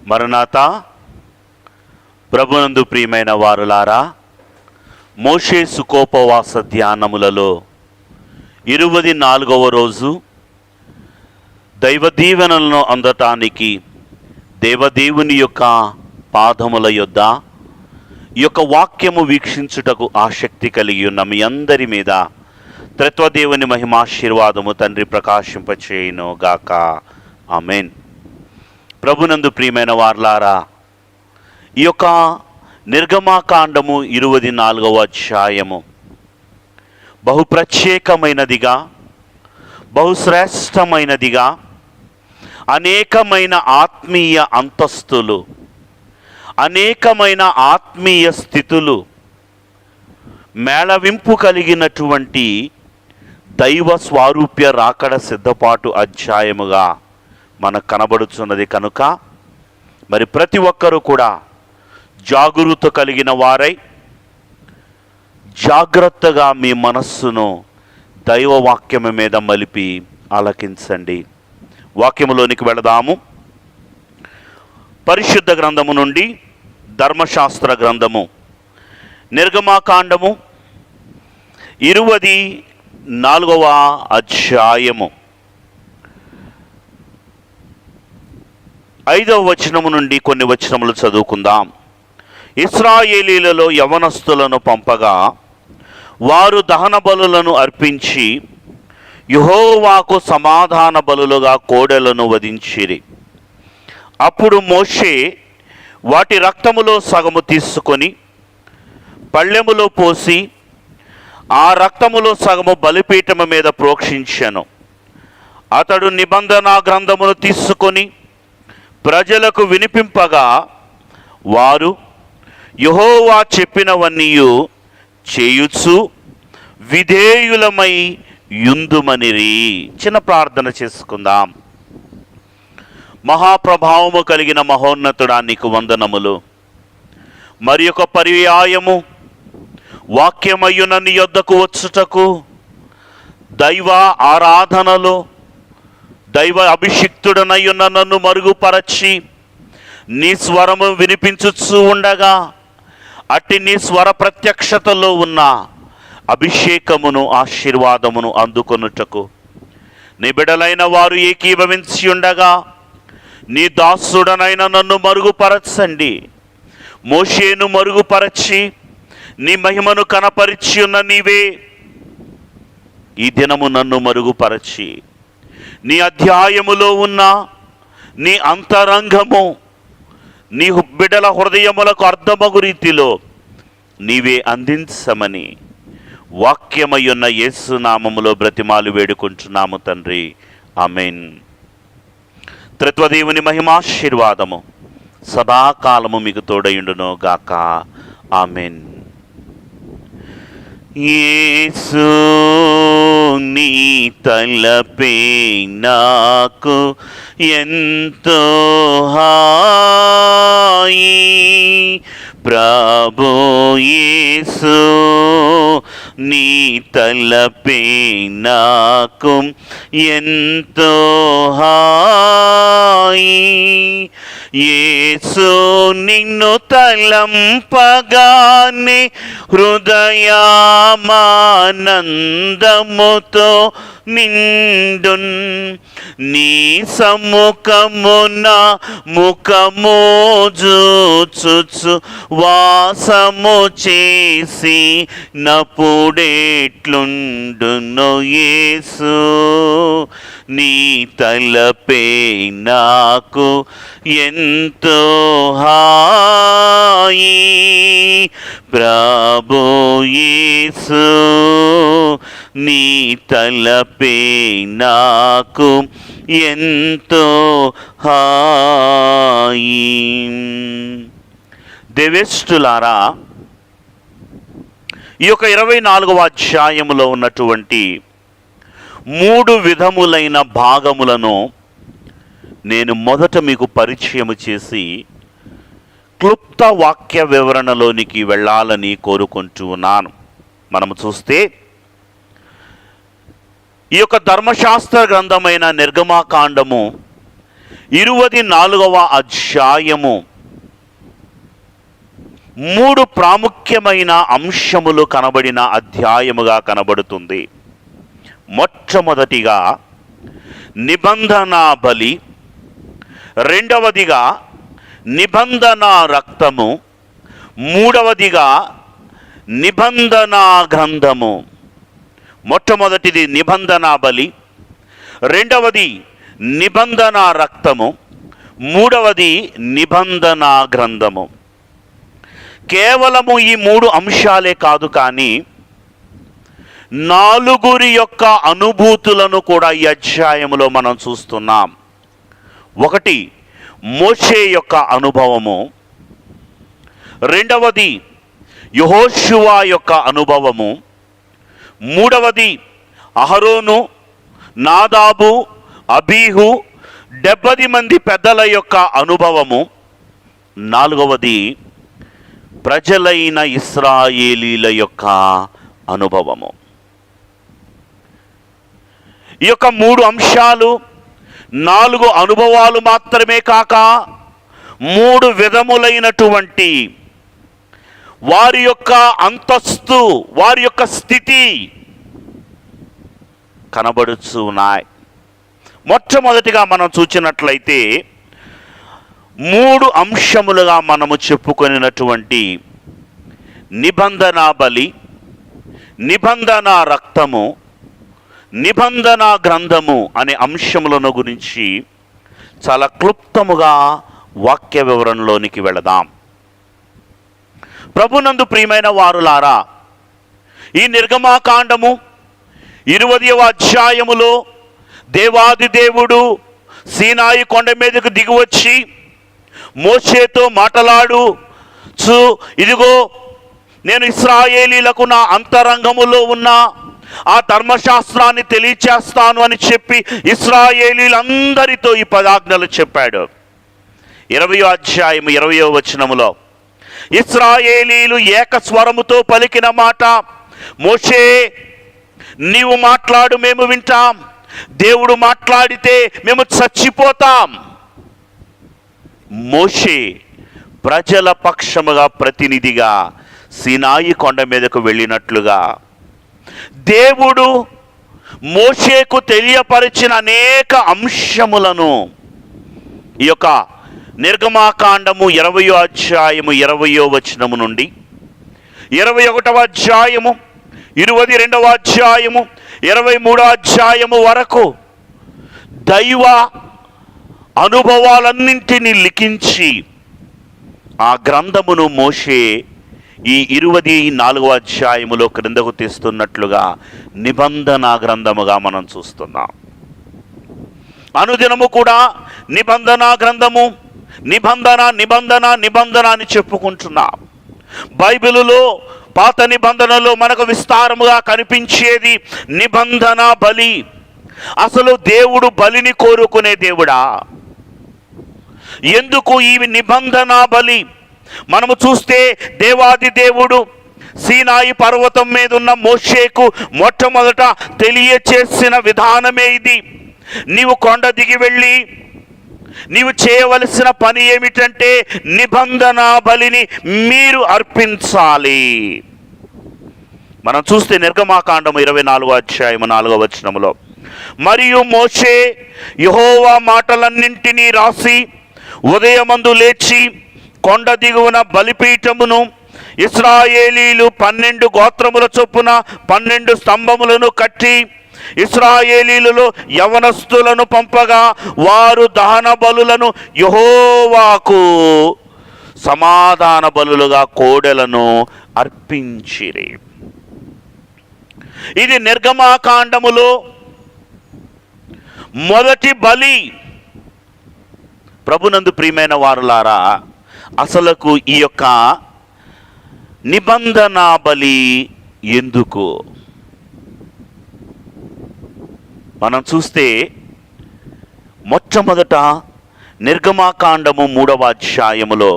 మరణాతా. ప్రభునందు ప్రియమైన వారులారా, మోషే సుకోపవాస ధ్యానములలో 24వ రోజు దైవ దీవెనలను అందటానికి దేవదేవుని యొక్క పాదముల యొద్ద ఈ యొక్క వాక్యము వీక్షించుటకు ఆసక్తి కలిగి ఉన్న మీ అందరి మీద త్రిత్వదేవుని మహిమాశీర్వాదము తండ్రి ప్రకాశింపచేయును గాక. ఆమేన్. ప్రభునందు ప్రియమైన వారులారా, ఈ యొక్క నిర్గమాకాండము 24వ అధ్యాయము బహు ప్రత్యేకమైనదిగా, బహుశ్రేష్టమైనదిగా, అనేకమైన ఆత్మీయ అంతస్తులు, అనేకమైన ఆత్మీయ స్థితులు మేళవింపు కలిగినటువంటి దైవ స్వారూప్య రాకడ సిద్ధపాటు అధ్యాయముగా మనకు కనబడుచున్నది. కనుక మరి ప్రతి ఒక్కరూ కూడా జాగరూకత కలిగిన వారై జాగ్రత్తగా మీ మనస్సును దైవ వాక్యము మీద మలిపి ఆలకించండి. వాక్యములోనికి వెళదాము. పరిశుద్ధ గ్రంథము నుండి ధర్మశాస్త్ర గ్రంథము నిర్గమాకాండము 24వ అధ్యాయము 5వ వచనము నుండి కొన్ని వచనములు చదువుకుందాం. ఇశ్రాయేలీలలో యవనస్తులను పంపగా వారు దహన బలులను అర్పించి యెహోవాకు సమాధాన బలులుగా కోడెలను వధించిరి. అప్పుడు మోషే వాటి రక్తములో సగము తీసుకొని పళ్ళెములో పోసి ఆ రక్తములో సగము బలిపీఠము మీద ప్రోక్షించెను. అతడు నిబంధన గ్రంథమును తీసుకొని ప్రజలకు వినిపింపగా వారు యెహోవా చెప్పినవన్నీ చేయుచు విధేయులమై యుందుమనిరి. చిన్న ప్రార్థన చేసుకుందాం. మహాప్రభావము కలిగిన మహోన్నతుడా, నీకు వందనములు. మరి ఒక పర్యాయము వాక్యమయ్యున నీ యొద్దకు వచ్చుటకు, దైవ ఆరాధనలో దైవ అభిషిక్తుడనయ్యున్న నన్ను మరుగుపరచి నీ స్వరము వినిపించుచూ ఉండగా అట్టి నీ స్వర ప్రత్యక్షతలో ఉన్న అభిషేకమును ఆశీర్వాదమును అందుకొనుటకు నీ బిడలైన వారు ఏకీభవించి ఉండగా నీ దాసుడనైన నన్ను మరుగుపరచండి. మోషేను మరుగుపరచి నీ మహిమను కనపరిచి ఉన్న నీవే ఈ దినము నన్ను మరుగుపరచి నీ అధ్యాయములో ఉన్న నీ అంతరంగము నీ బిడ్డల హృదయములకు అర్థమగు రీతిలో నీవే అందించమని వాక్యమయ్యున్న యేసు నామములో బ్రతిమాలు వేడుకుంటున్నాము తండ్రి. ఆమేన్. త్రిత్వదేవుని మహిమాశీర్వాదము సదాకాలము మీకు తోడయుండును గాక. ఆమేన్. యేసు నీ తలపే నాకు ఎంతో హాయి, ప్రభు యేసు నీ తలపే నాకు ఎంతో హాయి. యేసు నిన్ను తలంపగానే హృదయమానందముతో నిండున్, నీ సముఖమున ముఖము చూచుచు వాసము చేసి నపుడెట్లుండును. యేసు నీ తలపే నాకు ఎంతో హాయి, ప్రభు యేసు నీ తలపే నాకు ఎంతో హాయి. దేవేష్టులారా, ఈ యొక్క 24వ అధ్యాయములో ఉన్నటువంటి 3 విధములైన భాగములను నేను మొదట మీకు పరిచయము చేసి క్లుప్త వాక్య వివరణలోనికి వెళ్ళాలని కోరుకుంటూ ఉన్నాను. మనము చూస్తే ఈ యొక్క ధర్మశాస్త్ర గ్రంథమైన నిర్గమాకాండము 24వ అధ్యాయము 3 ప్రాముఖ్యమైన అంశములు కనబడిన అధ్యాయముగా కనబడుతుంది. మొట్టమొదటిగా నిబంధన బలి, రెండవదిగా నిబంధన రక్తము, మూడవదిగా నిబంధన గ్రంథము. మొట్టమొదటిది నిబంధన బలి, రెండవది నిబంధన రక్తము, మూడవది నిబంధన గ్రంథము. కేవలము ఈ 3 అంశాలే కాదు, కానీ 4 యొక్క అనుభూతులను కూడా ఈ అధ్యాయములో మనం చూస్తున్నాం. ఒకటి మోషే యొక్క అనుభవము, రెండవది యెహోషువ యొక్క అనుభవము, మూడవది అహరోను, నాదాబు, అబీహు 70 మంది పెద్దల యొక్క అనుభవము, నాలుగవది ప్రజలైన ఇశ్రాయేలీల యొక్క అనుభవము. ఈ యొక్క 3 అంశాలు 4 అనుభవాలు మాత్రమే కాక 3 విధములైనటువంటి వారి యొక్క అంతస్తు, వారి యొక్క స్థితి కనబడుచున్నాయి. మొట్టమొదటిగా మనం చూచినట్లయితే 3 అంశములుగా మనము చెప్పుకొనినటువంటి నిబంధన బలి, నిబంధన రక్తము, నిబంధన గ్రంథము అనే అంశములను గురించి చాలా క్లుప్తముగా వాక్య వివరణలోనికి వెళదాం. ప్రభునందు ప్రియమైన వారులారా, ఈ నిర్గమాకాండము 20వ అధ్యాయములో దేవాది దేవుడు సీనాయి కొండ మీదకు దిగివచ్చి మోషేతో మాట్లాడుచు, ఇదిగో నేను ఇశ్రాయేలీలకు నా అంతరంగములో ఉన్న ఆ ధర్మశాస్త్రాన్ని తెలియచేస్తాను అని చెప్పి ఇశ్రాయేలీలందరితో ఈ 10 ఆజ్ఞలు చెప్పాడు. 20వ అధ్యాయం 20వ వచనములో ఇశ్రాయేలీలు ఏకస్వరముతో పలికిన మాట, మోషే నీవు మాట్లాడు మేము వింటాం, దేవుడు మాట్లాడితే మేము చచ్చిపోతాం. మోషే ప్రజల పక్షముగా ప్రతినిధిగా సీనాయి కొండ మీదకు వెళ్ళినట్లుగా దేవుడు మోషేకు తెలియపరిచిన అనేక అంశములను ఈ యొక్క నిర్గమాకాండము 20వ అధ్యాయము 20వ వచనము నుండి 21వ అధ్యాయము 22వ అధ్యాయము 23వ అధ్యాయము వరకు దైవ అనుభవాలన్నింటినీ లిఖించి ఆ గ్రంథమును మోషే ఈ 24వ అధ్యాయములో క్రిందకు తీస్తున్నట్లుగా నిబంధన గ్రంథముగా మనం చూస్తున్నాం. అనుదినము కూడా నిబంధన గ్రంథము, నిబంధన నిబంధన నిబంధన అని చెప్పుకుంటున్నాం. బైబిలులో పాత నిబంధనలో మనకు విస్తారముగా కనిపించేది నిబంధన బలి. అసలు దేవుడు బలిని కోరుకునే దేవుడా? ఎందుకు ఈ నిబంధన బలి? మనము చూస్తే దేవాది దేవుడు సీనాయి పర్వతం మీద ఉన్న మోషేకు మొట్టమొదట తెలియచేసిన విధానమే ఇది. నీవు కొండ దిగి వెళ్ళి నీవు చేయవలసిన పని ఏమిటంటే నిబంధన బలిని మీరు అర్పించాలి. మనం చూస్తే నిర్గమాకాండము 24వ అధ్యాయము 4వ వచనములో, మరియు మోషే యెహోవా మాటలన్నింటినీ రాసి ఉదయమందు లేచి కొండ దిగువన బలిపీఠమును ఇశ్రాయేలీలు 12 గోత్రముల చొప్పున 12 స్తంభములను కట్టి ఇశ్రాయేలీలలో యవనస్తులను పంపగా వారు దహన బలులను యెహోవాకు సమాధాన బలులుగా కోడెలను అర్పించిరి. ఇది నిర్గమాకాండములో మొదటి బలి. ప్రభునందు ప్రియమైన వారులారా, అసలకు ఈ యొక్క నిబంధన బలి ఎందుకు? మనం చూస్తే మొట్టమొదట నిర్గమాకాండము 3వ అధ్యాయములో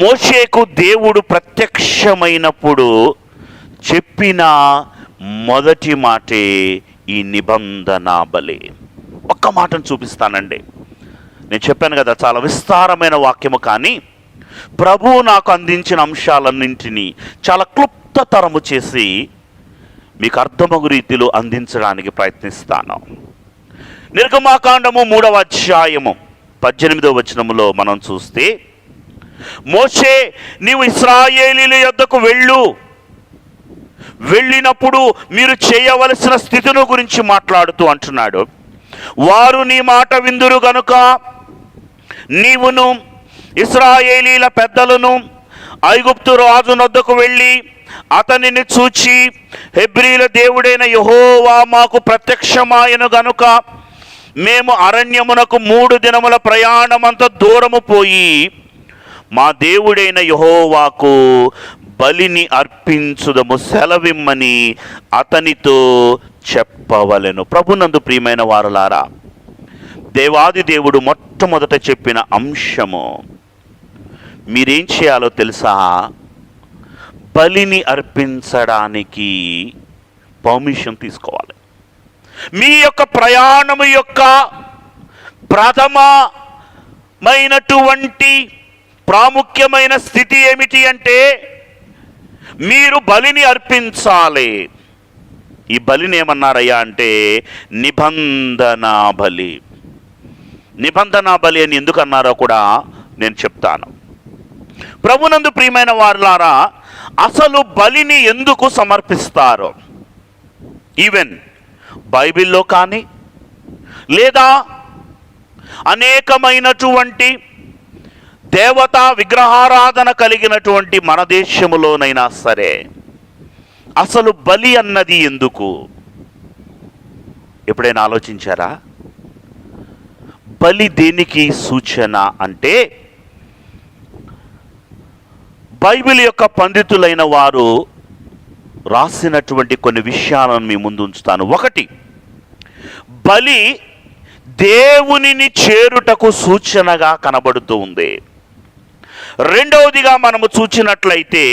మోషేకు దేవుడు ప్రత్యక్షమైనప్పుడు చెప్పిన మొదటి మాటే ఈ నిబంధన బలి. ఒక్క మాటను చూపిస్తానండి. నేను చెప్పాను కదా, చాలా విస్తారమైన వాక్యము, కానీ ప్రభువు నాకు అందించిన అంశాలన్నింటినీ చాలా క్లుప్తతరము చేసి మీకు అర్థమగు రీతిలో అందించడానికి ప్రయత్నిస్తాను. నిర్గమాకాండము 3వ అధ్యాయము 18వ వచనములో మనం చూస్తే, మోషే నీవు ఇశ్రాయేలీయుల యొద్దకు వెళ్ళినప్పుడు మీరు చేయవలసిన స్థితిని గురించి మాట్లాడుతూ అంటున్నాడు. వారు నీ మాట విందురు గనుక నీవును ఇశ్రాయేలీల పెద్దలను ఐగుప్తు రాజు నొద్దకు వెళ్ళి అతనిని చూచి, హెబ్రీల దేవుడైన యెహోవా మాకు ప్రత్యక్షమాయను గనుక మేము అరణ్యమునకు 3 దినముల ప్రయాణమంత దూరము పోయి మా దేవుడైన యెహోవాకు బలిని అర్పించుదము సెలవిమ్మని అతనితో చెప్పవలెను. ప్రభునందు ప్రియమైన వారలారా, దేవాది దేవుడు మొట్టమొదట చెప్పిన అంశము మీరేం చేయాలో తెలుసా? బలిని అర్పించడానికి పర్మిషన్ తీసుకోవాలి. మీ యొక్క ప్రయాణము యొక్క ప్రథమమైనటువంటి ప్రాముఖ్యమైన స్థితి ఏమిటి అంటే మీరు బలిని అర్పించాలి. ఈ బలిని ఏమన్నారయ్యా అంటే నిబంధనా బలి. నిబంధనా బలి అని ఎందుకు అన్నారో కూడా నేను చెప్తాను. ప్రభునందు ప్రియమైన వారులారా, అసలు బలిని ఎందుకు సమర్పిస్తారు? ఈవెన్ బైబిల్లో కానీ లేదా అనేకమైనటువంటి దేవతా విగ్రహారాధన కలిగినటువంటి మన దేశములోనైనా సరే అసలు బలి అన్నది ఎందుకు? ఎప్పుడైనా ఆలోచించారా? బలి దేనికి సూచన అంటే, బైబిల్ యొక్క పండితులైన వారు రాసినటువంటి కొన్ని విషయాలను మీ ముందు ఉంచుతాను. ఒకటి, బలి దేవునిని చేరుటకు సూచనగా కనబడుతూ ఉంది. రెండవదిగా మనము చూచినట్లయితే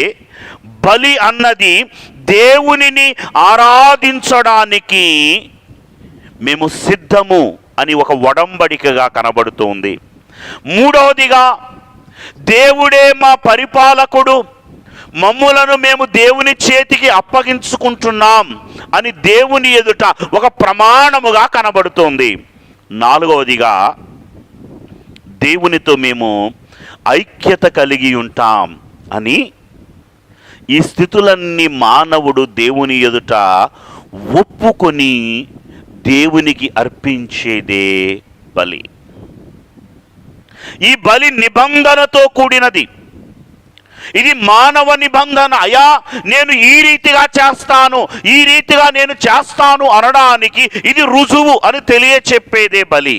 బలి అన్నది దేవునిని ఆరాధించడానికి మేము సిద్ధము అని ఒక ఒడంబడికగా కనబడుతుంది. మూడవదిగా దేవుడే మా పరిపాలకుడు, మమ్ములను మేము దేవుని చేతికి అప్పగించుకుంటున్నాం అని దేవుని ఎదుట ఒక ప్రమాణముగా కనబడుతోంది. నాలుగవదిగా దేవునితో మేము ఐక్యత కలిగి ఉంటాం అని. ఈ స్థితులన్నీ మానవుడు దేవుని ఎదుట ఒప్పుకొని దేవునికి అర్పించేదే బలి. ఈ బలి నిబంధనతో కూడినది. ఇది మానవ నిబంధన. అయ్యా నేను ఈ రీతిగా చేస్తాను, ఈ రీతిగా నేను చేస్తాను అనడానికి ఇది రుజువు అని తెలియచెప్పేదే బలి.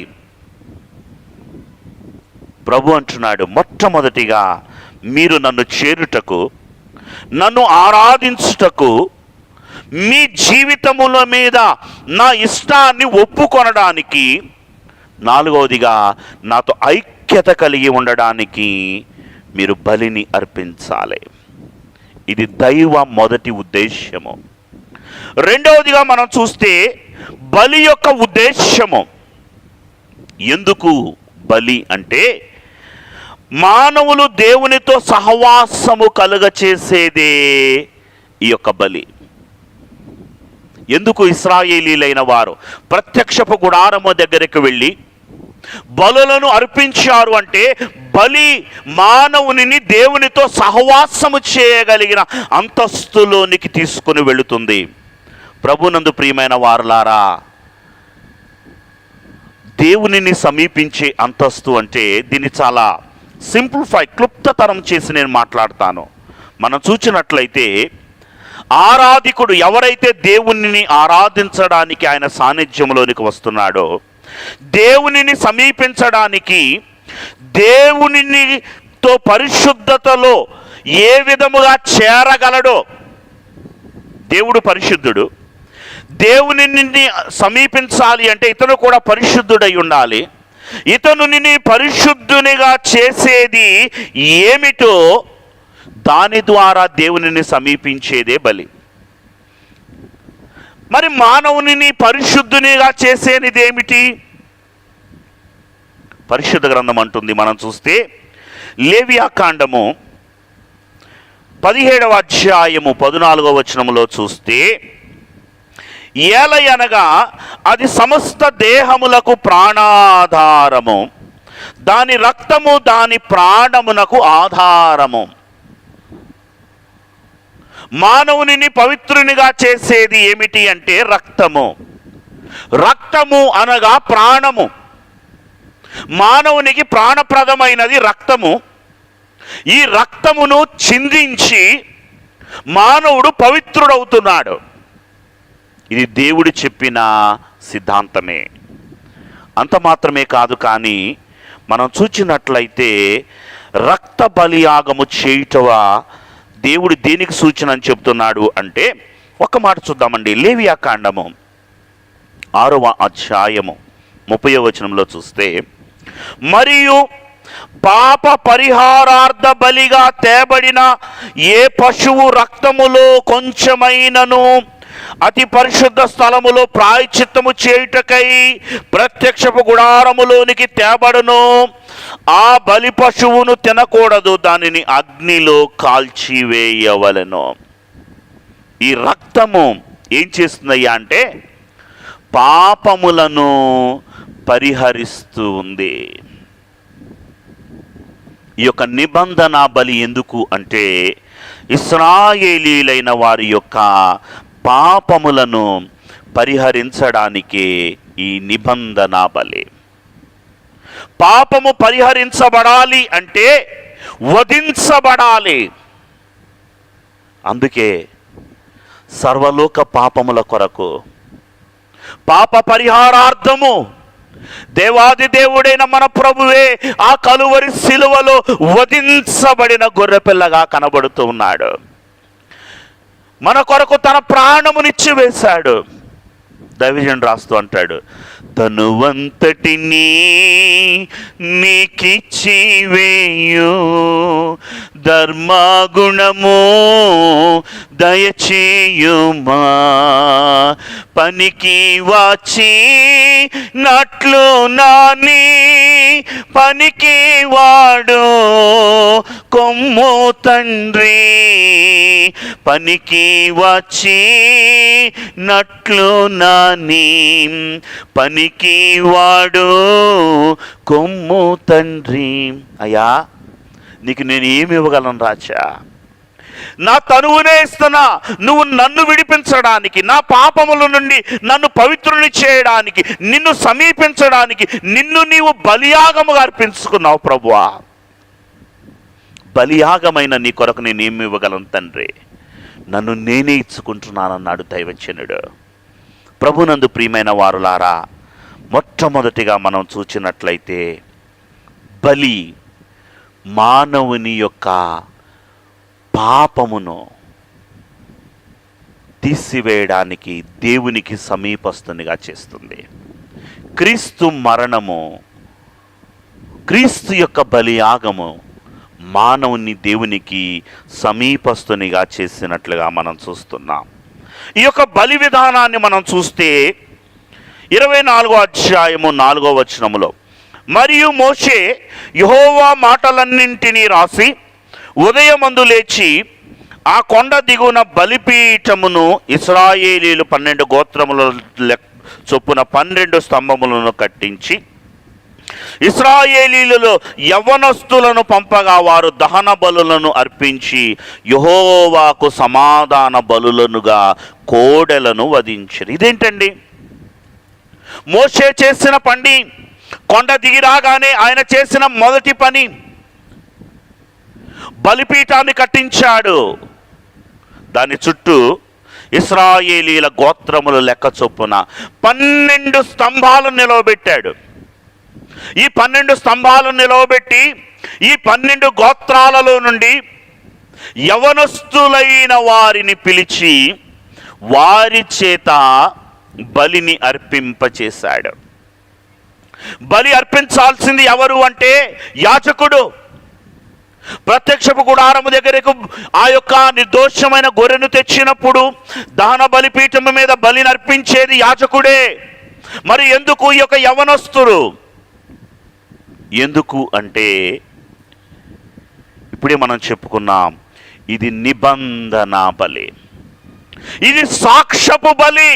ప్రభు అంటున్నాడు, మొట్టమొదటిగా మీరు నన్ను చేరుటకు, నన్ను ఆరాధించుటకు, మీ జీవితముల మీద నా ఇష్టాన్ని ఒప్పుకొనడానికి, నాలుగవదిగా నాతో ఐక్యత కలిగి ఉండడానికి మీరు బలిని అర్పించాలి. ఇది దైవ మొదటి ఉద్దేశ్యము. రెండవదిగా మనం చూస్తే బలి యొక్క ఉద్దేశ్యము. ఎందుకు బలి అంటే, మానవులు దేవునితో సహవాసము కలుగచేసేదే ఈ యొక్క బలి. ఎందుకు ఇశ్రాయేలీలైన వారు ప్రత్యక్షపు గుడారము దగ్గరికి వెళ్ళి బలులను అర్పించారు అంటే, బలి మానవునిని దేవునితో సహవాసము చేయగలిగిన అంతస్తులోనికి తీసుకుని వెళుతుంది. ప్రభునందు ప్రియమైన వారులారా, దేవునిని సమీపించే అంతస్తు అంటే దీన్ని చాలా క్లుప్తతరం చేసి నేను మాట్లాడతాను. మనం చూసినట్లయితే ఆరాధికుడు ఎవరైతే దేవునిని ఆరాధించడానికి ఆయన సాన్నిధ్యంలోనికి వస్తున్నాడో, దేవునిని సమీపించడానికి, దేవునితో పరిశుద్ధతలో ఏ విధముగా చేరగలడో, దేవుడు పరిశుద్ధుడు, దేవునిని సమీపించాలి అంటే ఇతను కూడా పరిశుద్ధుడై ఉండాలి. ఇతనుని పరిశుద్ధునిగా చేసేది ఏమిటో దాని ద్వారా దేవునిని సమీపించేదే బలి. మరి మానవునిని పరిశుద్ధునిగా చేసేది ఏమిటి? పరిశుద్ధ గ్రంథం అంటుంది. మనం చూస్తే లేవియాకాండము 17వ అధ్యాయము 14వ వచనములో చూస్తే, ఏలయనగా అది సమస్త దేహములకు ప్రాణాధారము, దాని రక్తము దాని ప్రాణమునకు ఆధారము. మానవునిని పవిత్రునిగా చేసేది ఏమిటి అంటే రక్తము. రక్తము అనగా ప్రాణము. మానవునికి ప్రాణప్రదమైనది రక్తము. ఈ రక్తమును చిందించి మానవుడు పవిత్రుడవుతున్నాడు. ఇది దేవుడు చెప్పిన సిద్ధాంతమే. అంత మాత్రమే కాదు, కానీ మనం చూచినట్లయితే రక్త బలియాగము చేయుటవా దేవుడు దేనికి సూచన అని చెప్తున్నాడు అంటే, ఒక్క మాట చూద్దామండి. లేవియాకాండము 6వ అధ్యాయము 30వ వచనంలో చూస్తే, మరియు పాప పరిహారార్థ బలిగా తేబడిన ఏ పశువు రక్తములో కొంచెమైనను అతి పరిశుద్ధ స్థలములో ప్రాయశ్చిత్తము చేయుటకై ప్రత్యక్షపు గుడారములోనికి తేబడును, ఆ బలి పశువును తినకూడదు, దానిని అగ్నిలో కాల్చివేయవలెను. ఈ రక్తము ఏం చేస్తుందయ్యా అంటే పాపములను పరిహరిస్తూ ఉంది. ఈ యొక్క నిబంధన బలి ఎందుకు అంటే ఇశ్రాయేలీలైన వారి యొక్క పాపములను పరిహరించడానికి ఈ నిబంధన బలి. పాపము పరిహరించబడాలి అంటే వధించబడాలి. అందుకే సర్వలోక పాపముల కొరకు పాప పరిహారార్థము దేవాది దేవుడైన మన ప్రభువే ఆ కలువరి శిలువలో వధించబడిన గొర్రెపిల్లగా కనబడుతూ ఉన్నాడు. మన కొరకు తన ప్రాణమునిచ్చి వేశాడు. దైవజనుడు రాస్తూ అంటాడు, తనువంతటిని నీకిచ్చి వేయు ధర్మగుణము దయచేయుమా, పనికి వచ్చి నట్లు నాని పనికి వాడు కొమ్ము తండ్రి, పనికి వచ్చి నట్లు నాని పనికి వాడు కొమ్ము తండ్రి. అయ్యా, నీకు నేను ఏమి ఇవ్వగలను రాజా? నా తనువునే ఇస్తున్నా. నువ్వు నన్ను విడిపించడానికి, నా పాపముల నుండి నన్ను పవిత్రుని చేయడానికి, నిన్ను సమీపించడానికి నిన్ను నీవు బలియాగముగా అర్పించుకున్నావు ప్రభువా. బలియాగమైన నీ కొరకు నేను ఏమి ఇవ్వగలను తండ్రి? నన్ను నేనే ఇచ్చుకుంటున్నానన్నాడు దైవజనుడు. ప్రభునందు ప్రియమైన వారులారా, మొట్టమొదటిగా మనం చూచినట్లయితే బలి మానవుని యొక్క పాపమును తీసివేయడానికి దేవునికి సమీపస్తునిగా చేస్తుంది. క్రీస్తు మరణము, క్రీస్తు యొక్క బలియాగము మానవుని దేవునికి సమీపస్తునిగా చేసినట్లుగా మనం చూస్తున్నాం. ఈ యొక్క బలి విధానాన్ని మనం చూస్తే 24వ అధ్యాయము 4వ వచనములో, మరియు మోషే యెహోవా మాటలన్నింటినీ రాసి ఉదయమందు లేచి ఆ కొండ దిగున బలిపీఠమును ఇశ్రాయేలీలు 12 గోత్రముల చొప్పున 12 స్తంభములను కట్టించి ఇశ్రాయేలీలలో యవ్వనస్తులను పంపగా వారు దహన బలులను అర్పించి యెహోవాకు సమాధాన బలులనుగా కోడెలను వధించారు. ఇదేంటండి? మోషే చేసిన పని, కొండ దిగి రాగానే ఆయన చేసిన మొదటి పని బలిపీఠాన్ని కట్టించాడు. దాని చుట్టూ ఇశ్రాయేలీల గోత్రముల లెక్క చొప్పున 12 స్తంభాలను నిలవబెట్టాడు. ఈ 12 స్తంభాలను నిలవబెట్టి ఈ 12 గోత్రాలలో నుండి యవనస్తులైన వారిని పిలిచి వారి చేత బలిని అర్పింపచేశాడు. బలి అర్పించాల్సింది ఎవరు అంటే యాజకుడు. ప్రత్యక్షపు గుడారము దగ్గరకు ఆ యొక్క నిర్దోషమైన గొర్రెను తెచ్చినప్పుడు దహన బలిపీఠము మీద బలిని అర్పించేది యాజకుడే. మరి ఎందుకు ఈ యొక్క యవనస్తులు? ఎందుకు అంటే ఇప్పుడే మనం చెప్పుకున్నాం, ఇది నిబంధన బలి, ఇది సాక్ష్యపు బలి.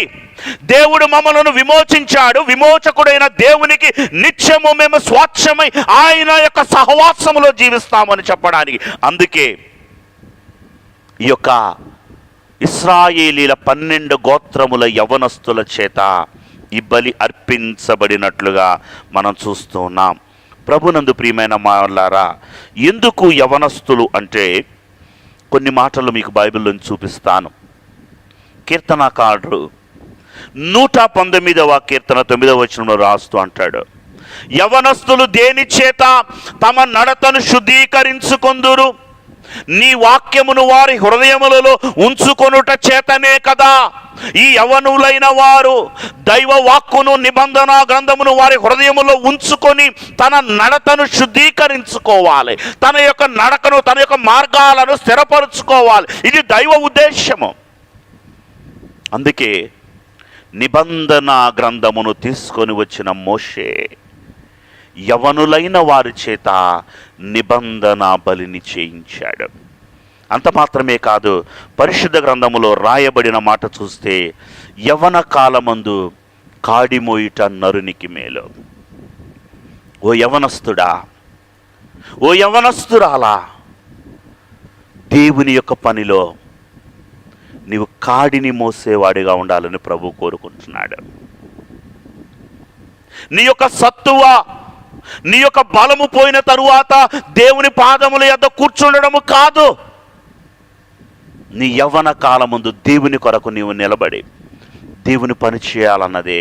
దేవుడు మమ్మలను విమోచించాడు. విమోచకుడైన దేవునికి నిత్యము మేము స్వాచ్ఛమై ఆయన యొక్క సహవాసములో జీవిస్తామని చెప్పడానికి. అందుకే ఈ యొక్క ఇశ్రాయేలీల 12 గోత్రముల యవనస్తుల చేత ఈ బలి అర్పించబడినట్లుగా మనం చూస్తూ ఉన్నాం. ప్రభునందు ప్రియమైన వాళ్ళారా, ఎందుకు యవనస్తులు అంటే కొన్ని మాటలు మీకు బైబిల్లో చూపిస్తాను. కీర్తనకారుడు 119వ కీర్తన 9వ వచనంలో రాస్తూ అంటాడు, యవనస్తులు దేని చేత తమ నడతను శుద్ధీకరించుకొందురు, నీ వాక్యమును వారి హృదయములలో ఉంచుకొనుట చేతనే కదా. ఈ యవనులైన వారు దైవ వాక్కును నిబంధన గ్రంథమును వారి హృదయములో ఉంచుకొని తన నడతను శుద్ధీకరించుకోవాలి, తన యొక్క నడకను, తన యొక్క మార్గాలను స్థిరపరుచుకోవాలి. ఇది దైవ ఉద్దేశము. అందుకే నిబంధన గ్రంథమును తీసుకొని వచ్చిన మోషే యవనులైన వారి చేత నిబంధన బలిని చేయించాడు. అంత మాత్రమే కాదు, పరిశుద్ధ గ్రంథములో రాయబడిన మాట చూస్తే, యవన కాలమందు కాడిమోయుట నరునికి మేలు. ఓ యవనస్తుడా, ఓ యవనస్తురాలా, దేవుని యొక్క పనిలో నీవు కాడిని మోసేవాడిగా ఉండాలని ప్రభు కోరుకుంటున్నాడు. నీ యొక్క సత్తువ, నీ యొక్క బలము పోయిన తరువాత దేవుని పాదముల యొద్ద కూర్చుండడము కాదు. నీ యవ్వన కాలముందు దేవుని కొరకు నీవు నిలబడి దేవుని పని చేయాలన్నదే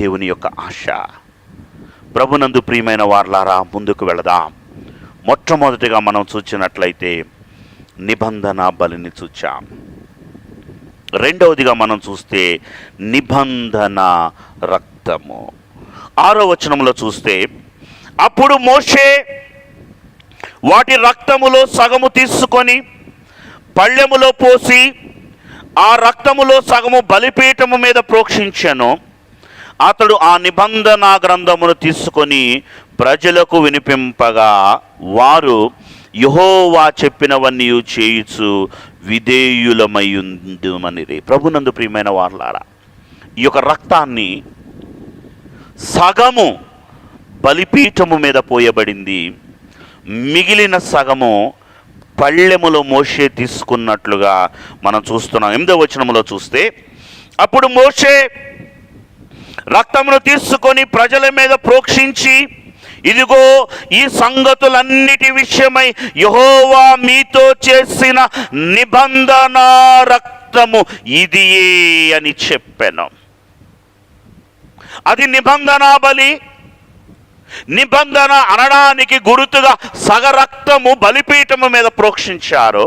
దేవుని యొక్క ఆశ. ప్రభునందు ప్రియమైన వారలారా, ముందుకు వెళదాం. మొట్టమొదటిగా మనం చూచినట్లయితే నిబంధన బలిని చూచాం. రెండవదిగా మనం చూస్తే నిబంధన రక్తము. 6వ వచనంలో చూస్తే, అప్పుడు మోషే వాటి రక్తములో సగము తీసుకొని పళ్ళెములో పోసి ఆ రక్తములో సగము బలిపీఠము మీద ప్రోక్షించెను. అతడు ఆ నిబంధన గ్రంథమును తీసుకొని ప్రజలకు వినిపింపగా వారు యెహోవా చెప్పినవన్నీ చేయుచు విధేయులమయ్యుందుమనిరి. ప్రభునందు ప్రియమైన వారలారా, ఈ యొక్క రక్తాన్ని సగము బలిపీఠము మీద పోయబడింది, మిగిలిన సగము పళ్ళెములో మోషే తీసుకున్నట్లుగా మనం చూస్తున్నాం. 8వ వచనములో చూస్తే, అప్పుడు మోషే రక్తమును తీసుకొని ప్రజల మీద ప్రోక్షించి, ఇదిగో ఈ సంగతులన్నిటి విషయమై యెహోవా మీతో చేసిన నిబంధన రక్తము ఇదియే అని చెప్పాను. అది నిబంధన బలి. నిబంధన అనడానికి గుర్తుగా సగరక్తము బలిపీఠము మీద ప్రోక్షించారు.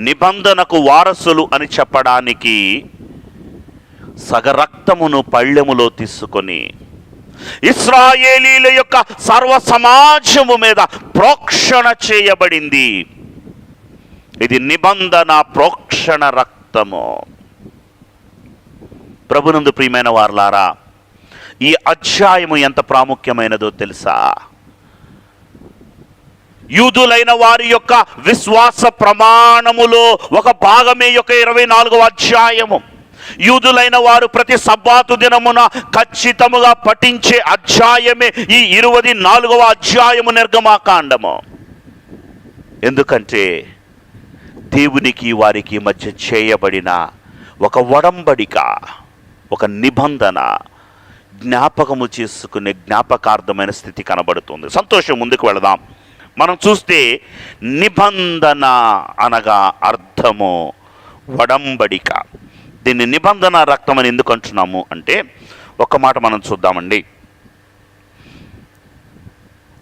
నిబంధనకు వారసులు అని చెప్పడానికి సగరక్తమును పళ్ళెములో తీసుకొని ఇశ్రాయేలీల యొక్క సర్వ సమాజము మీద ప్రోక్షణ చేయబడింది. ఇది నిబంధన ప్రోక్షణ రక్తము. ప్రభునందు ప్రియమైన వారలారా, ఈ అధ్యాయము ఎంత ప్రాముఖ్యమైనదో తెలుసా? యూదులైన వారి యొక్క విశ్వాస ప్రమాణములో ఒక భాగమే యొక్క 24వ అధ్యాయము. యూదులైన వారు ప్రతి సబ్బాతు దినమున ఖచ్చితముగా పఠించే అధ్యాయమే ఈ 24వ అధ్యాయము నిర్గమాకాండము. ఎందుకంటే దేవునికి వారికి మధ్య చేయబడిన ఒక ఒడంబడిక, ఒక నిబంధన జ్ఞాపకము చేసుకునే జ్ఞాపకార్థమైన స్థితి కనబడుతుంది. సంతోషం, ముందుకు వెళదాం. మనం చూస్తే నిబంధన అనగా అర్థము ఒడంబడిక. దీన్ని నిబంధన రక్తం అని ఎందుకు అంటున్నాము అంటే, ఒక మాట మనం చూద్దామండి.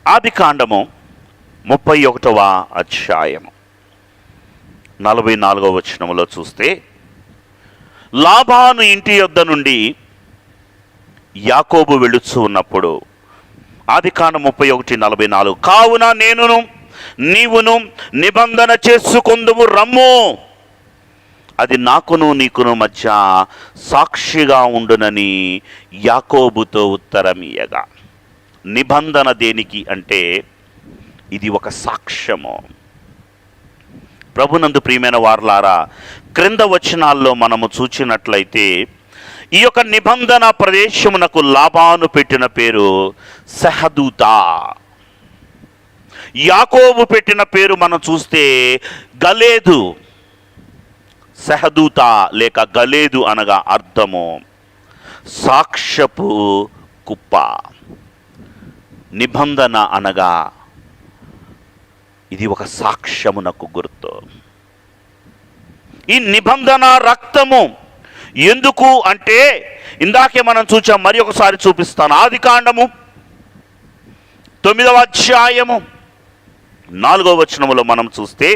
ఆదికాండము 31వ అధ్యాయము 44వ వచనములో చూస్తే, లాబాను ఇంటి యొద్ద నుండి యాకోబు వెళుచు ఉన్నప్పుడు, ఆదికాండం 31:44, కావున నేనును నీవును నిబంధన చేసుకొందుము రమ్ము, అది నాకును నీకును మధ్య సాక్షిగా ఉండునని యాకోబుతో ఉత్తరమియ్యగా. నిబంధన దేనికి అంటే ఇది ఒక సాక్ష్యము. ప్రభునందు ప్రియమైన వారలారా, క్రింద వచనాల్లో మనము చూచినట్లయితే ఈ యొక్క నిబంధన ప్రదేశమునకు లాబాను పెట్టిన పేరు సహదూత. యాకోబు పెట్టిన పేరు మనం చూస్తే గలేదు. సహదూత లేక గలేదు అనగా అర్థము సాక్ష్యపు కుప్ప. నిబంధన అనగా ఇది ఒక సాక్ష్యమునకు గుర్తు. ఈ నిబంధన రక్తము ఎందుకు అంటే ఇందాకే మనం చూచాం, మరి ఒకసారి చూపిస్తాను. ఆదికాండము 9వ అధ్యాయము 4వ వచనములో మనం చూస్తే,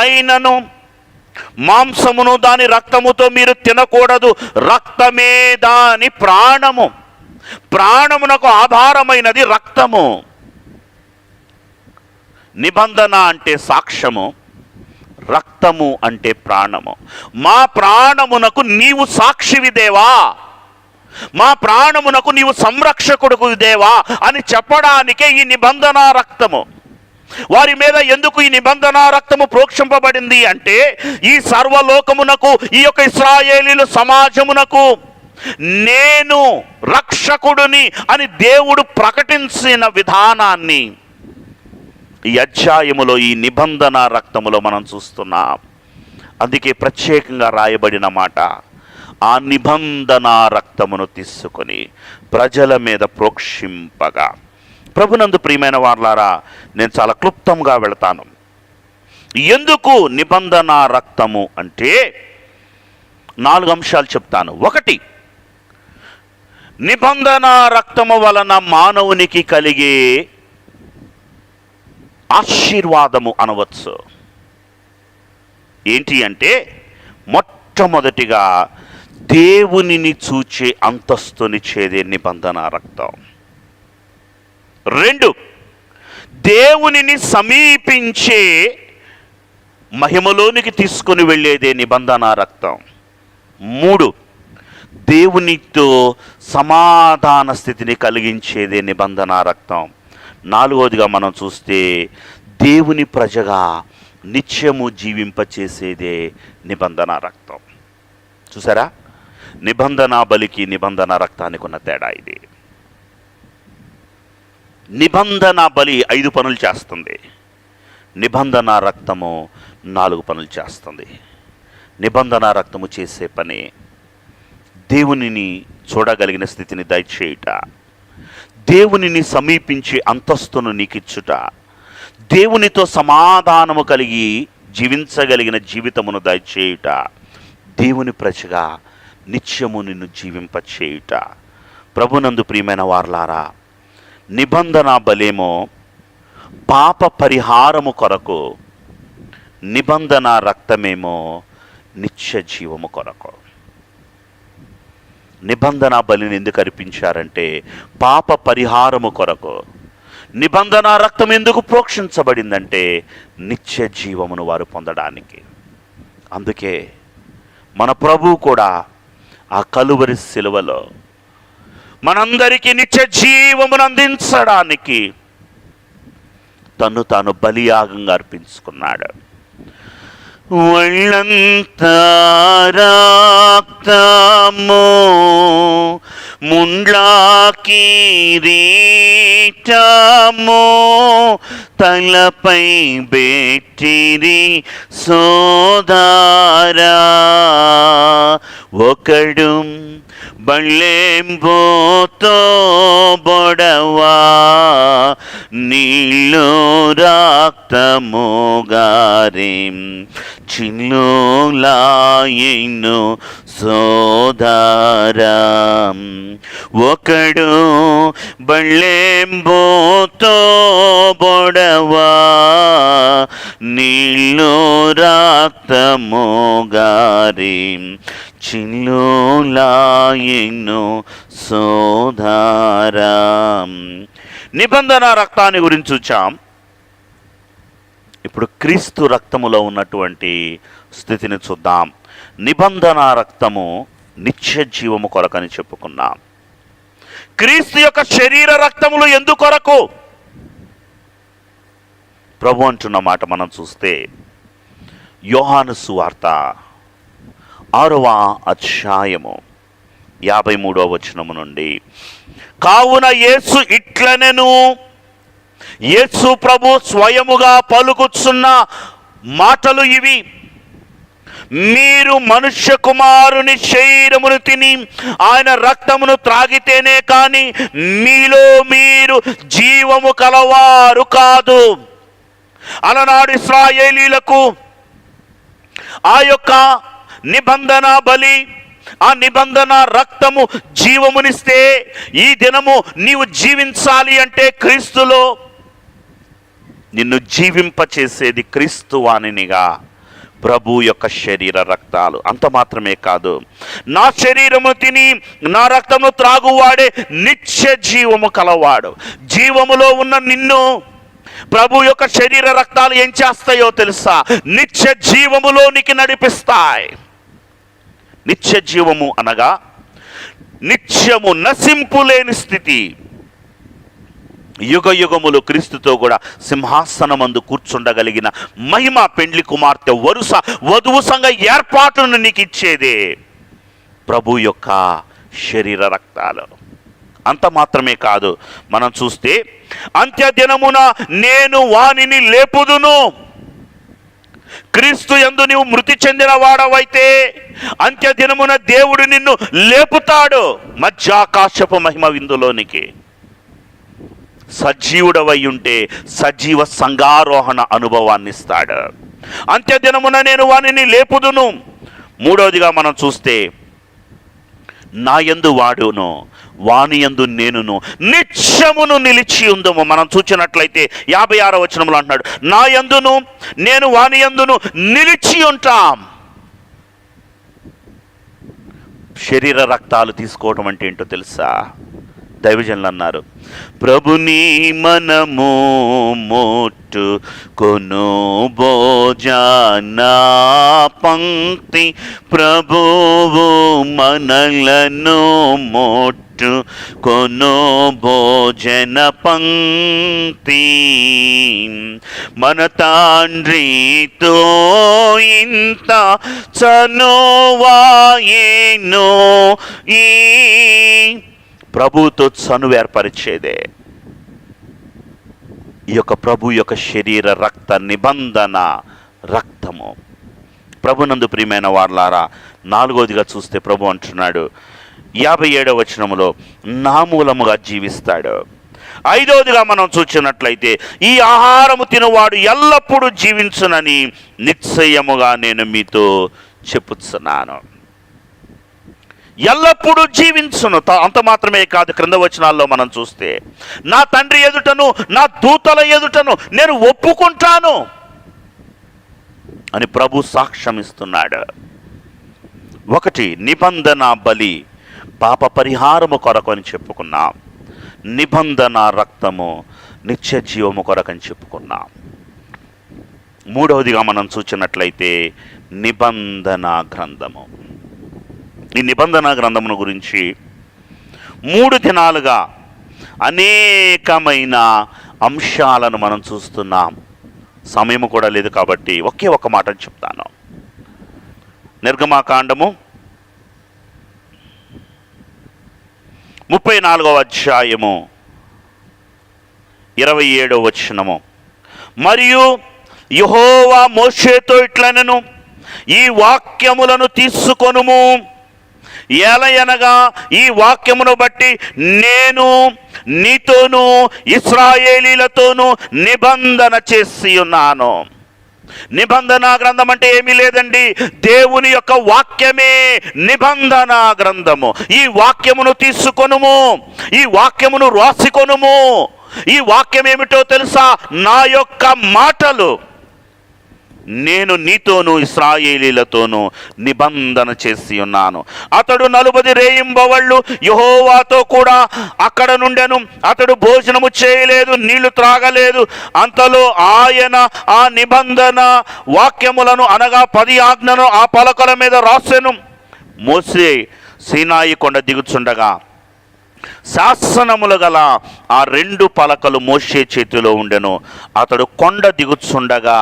అయినను మాంసమును దాని రక్తముతో మీరు తినకూడదు, రక్తమే దాని ప్రాణము. ప్రాణమునకు ఆధారమైనది రక్తము. నిబంధన అంటే సాక్ష్యము, రక్తము అంటే ప్రాణము. మా ప్రాణమునకు నీవు సాక్షివి దేవా, మా ప్రాణమునకు నీవు సంరక్షకుడుకు దేవా అని చెప్పడానికే ఈ నిబంధన రక్తము. వారి మీద ఎందుకు ఈ నిబంధన రక్తము ప్రోక్షింపబడింది అంటే ఈ సర్వలోకమునకు, ఈ యొక్క ఇశ్రాయేలీల సమాజమునకు నేను రక్షకుడిని అని దేవుడు ప్రకటించిన విధానాన్ని ఈ అధ్యాయములో, ఈ నిబంధన రక్తములో మనం చూస్తున్నాం. అందుకే ప్రత్యేకంగా రాయబడిన మాట, ఆ నిబంధన రక్తమును తీసుకొని ప్రజల మీద ప్రోక్షింపగా. ప్రభునందు ప్రియమైన వారలారా, నేను చాలా క్లుప్తంగా వెళతాను. ఎందుకు నిబంధన రక్తము అంటే 4 అంశాలు చెప్తాను. 1, నిబంధన రక్తము వలన మానవునికి కలిగే ఆశీర్వాదము అనవచ్చు. ఏంటి అంటే మొట్టమొదటిగా దేవునిని చూచే అంతస్తునిచ్చేదే నిబంధన రక్తం. 2, దేవునిని సమీపించే మహిమలోనికి తీసుకొని వెళ్ళేదే నిబంధన రక్తం. 3, దేవునితో సమాధాన స్థితిని కలిగించేదే నిబంధన రక్తం. 4వదిగా మనం చూస్తే దేవుని ప్రజగా నిత్యము జీవింపచేసేదే నిబంధన రక్తం. చూసారా, నిబంధన బలికి నిబంధన రక్తానికి ఉన్న తేడా ఇది. నిబంధన బలి 5 పనులు చేస్తుంది, నిబంధన రక్తము 4 పనులు చేస్తుంది. నిబంధన రక్తము చేసే పని దేవునిని చూడగలిగిన స్థితిని దయచేయుట, దేవునిని సమీపించే అంతస్తును నీకిచ్చుట, దేవునితో సమాధానము కలిగి జీవించగలిగిన జీవితమును దయచేయుట, దేవుని ప్రజగా నిత్యము నిన్ను జీవింపచేయుట. ప్రభునందు ప్రియమైన వారలారా, నిబంధన బలేమో పాప పరిహారము కొరకు, నిబంధన రక్తమేమో నిత్య జీవము కొరకు. నిబంధన బలిని ఎందుకు అర్పించారంటే పాప పరిహారము కొరకు. నిబంధన రక్తం ఎందుకు ప్రోక్షించబడిందంటే నిత్య జీవమును వారు పొందడానికి. అందుకే మన ప్రభువు కూడా ఆ కలువరి శిలువలో మనందరికీ నిత్య జీవమును అందించడానికి తన్ను తాను బలియాగంగా అర్పించుకున్నాడు. ఒళ్ళంతా రక్తము, ముండ్ల కిరీటము, తలపై బెట్టిరి సోదరా, ఒకడు బళ్ళెంబోతో బొడవా, నీళ్ళు రక్తముగారేం చిన్నులాయెను సోదరం, ఒకడు బళ్ళెంబోతో బొడవా, నీళ్ళు రక్తముగారేం చిన్నులాయెను సోదరం. నిబంధన రక్తాన్ని గురించి చూచాం. ఇప్పుడు క్రీస్తు రక్తములో ఉన్నటువంటి స్థితిని చూద్దాం. నిబంధన రక్తము నిత్య జీవము కొరకని చెప్పుకున్నాం. క్రీస్తు యొక్క శరీర రక్తములు ఎందుకొరకు? ప్రభు అంటున్న మాట మనం చూస్తే యోహాను సువార్త 6వ అధ్యాయము 53వ వచనము నుండి, కావున యేసు ఇట్లనెను, యేసు ప్రభు స్వయముగా పలుకుచున్న మాటలు ఇవి, మీరు మనుష్య కుమారుని శరీరమును తిని ఆయన రక్తమును త్రాగితేనే కాని మీలో మీరు జీవము కలవారు కాదు. అలనాడు ఇశ్రాయేలీలకు ఆ యొక్క నిబంధన బలి, ఆ నిబంధన రక్తము జీవమునిస్తే, ఈ దినము నీవు జీవించాలి అంటే క్రీస్తులో నిన్ను జీవింపచేసేది క్రీస్తు వానినిగా ప్రభు యొక్క శరీర రక్తాలు. అంత మాత్రమే కాదు, నా శరీరము తిని నా రక్తము త్రాగువాడే నిత్య జీవము కలవాడు. జీవములో ఉన్న నిన్ను ప్రభు యొక్క శరీర రక్తాలు ఏం చేస్తాయో తెలుసా? నిత్య జీవములోనికి నడిపిస్తాయి. నిత్య జీవము అనగా నిత్యము నశింపులేని స్థితి. యుగ యుగములు క్రీస్తుతో కూడా సింహాసనమందు కూర్చుండగలిగిన మహిమ పెండ్లి కుమార్తె వరుస వధువు సంఘ ఏర్పాటును నీకు ఇచ్చేదే ప్రభు యొక్క శరీర రక్తాలు. అంత మాత్రమే కాదు, మనం చూస్తే అంత్యదినమున నేను వానిని లేపుదును. క్రీస్తు యందు నీవు మృతి చెందిన వాడవైతే అంత్యదినమున దేవుడు నిన్ను లేపుతాడు మధ్యాకాశపు మహిమ విందులోనికి. సజీవుడవై ఉంటే సజీవ సంఘారోహణ అనుభవాన్ని ఇస్తాడు. అంత్యదినమున నేను వానిని లేపుదును. మూడవదిగా మనం చూస్తే నా యందు వాడును, వాని యందు నేనును నిత్యమును నిలిచి ఉందము. మనం చూచినట్లయితే 56వ వచనంలో అంటున్నాడు, నా యందును నేను వాని యందును నిలిచి ఉంటాం. శరీర రక్తాలు తీసుకోవడం అంటే ఏంటో తెలుసా? దైవజనులు అన్నారు, ప్రభుని మనము మోటు కొను భోజన పంక్తి, ప్రభువు మనలను మోటు కొను భోజన పంక్తి, మన తండ్రితో ఇంత చనువాయేనో ఈ ప్రభుతో చనువు ఏర్పరిచేదే ఈ యొక్క ప్రభు యొక్క శరీర రక్త నిబంధన రక్తము. ప్రభునందు ప్రియమైన వారలారా, 4వదిగా చూస్తే ప్రభు అంటున్నాడు 57వ వచనములో, నా మూలముగా జీవిస్తాడు. 5వదిగా మనం చూసినట్లయితే, ఈ ఆహారము తినువాడు ఎల్లప్పుడూ జీవించునని నిశ్చయముగా నేను మీతో చెప్పుచున్నాను. ఎల్లప్పుడూ జీవించును. అంత మాత్రమే కాదు, క్రింద వచనాల్లో మనం చూస్తే, నా తండ్రి ఎదుటను నా దూతల ఎదుటను నేను ఒప్పుకుంటాను అని ప్రభు సాక్ష్యం ఇస్తున్నాడు. 1 నిబంధన బలి పాప పరిహారము కొరకు అని చెప్పుకున్నాం. నిబంధన రక్తము నిత్య జీవము కొరకని చెప్పుకున్నాం. 3వదిగా మనం చూసినట్లయితే నిబంధన గ్రంథము. ఈ నిబంధన గ్రంథమును గురించి 3 దినాలుగా అనేకమైన అంశాలను మనం చూస్తున్నాం. సమయం కూడా లేదు కాబట్టి ఒకే ఒక మాట చెప్తాను. నిర్గమాకాండము 34వ అధ్యాయము 27వ వచనము, మరియు యెహోవా మోషేతో ఇట్లనెను, ఈ వాక్యములను తీసుకొనుము, ఏలయనగా ఈ వాక్యమును బట్టి నేను నీతోనూ ఇశ్రాయేలీలతోనూ నిబంధన చేసి ఉన్నాను. నిబంధన గ్రంథం అంటే ఏమీ లేదండి, దేవుని యొక్క వాక్యమే నిబంధన గ్రంథము. ఈ వాక్యమును తీసుకొనుము, ఈ వాక్యమును రాసికొనుము. ఈ వాక్యం ఏమిటో తెలుసా? నా యొక్క మాటలు. నేను నీతోనూ ఇశ్రాయేలీలతోనూ నిబంధన చేసి ఉన్నాను. అతడు 40 రేయింబవళ్ళు యెహోవాతో కూడా అక్కడ నుండెను. అతడు భోజనము చేయలేదు, నీళ్లు త్రాగలేదు. అంతలో ఆయన ఆ నిబంధన వాక్యములను అనగా 10 ఆజ్ఞలను ఆ పలకల మీద రాసెను. మోసే సీనాయి కొండ దిగుచుండగా శాసనములు గల ఆ 2 పలకలు మోషే చేతిలో ఉండెను. అతడు కొండ దిగుచుండగా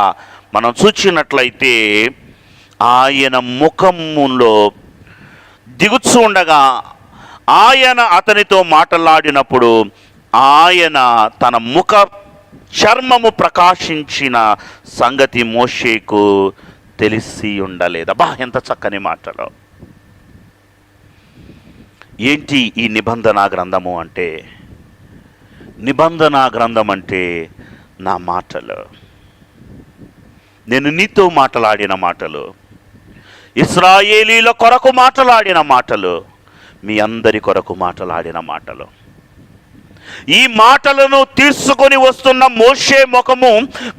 మనం చూచినట్లయితే ఆయన ముఖములో దిగుచు ఉండగా ఆయన అతనితో మాట్లాడినప్పుడు ఆయన తన ముఖ చర్మము ప్రకాశించిన సంగతి మోషేకు తెలిసి ఉండలేదు. అబ్బా, ఎంత చక్కని మాటలు! ఏంటి ఈ నిబంధన గ్రంథము అంటే? నిబంధన గ్రంథం అంటే నా మాటలు, నేను నీతో మాట్లాడిన మాటలు, ఇశ్రాయేలీల కొరకు మాట్లాడిన మాటలు, మీ అందరి కొరకు మాట్లాడిన మాటలు. ఈ మాటలను తీసుకొని వస్తున్న మోషే ముఖము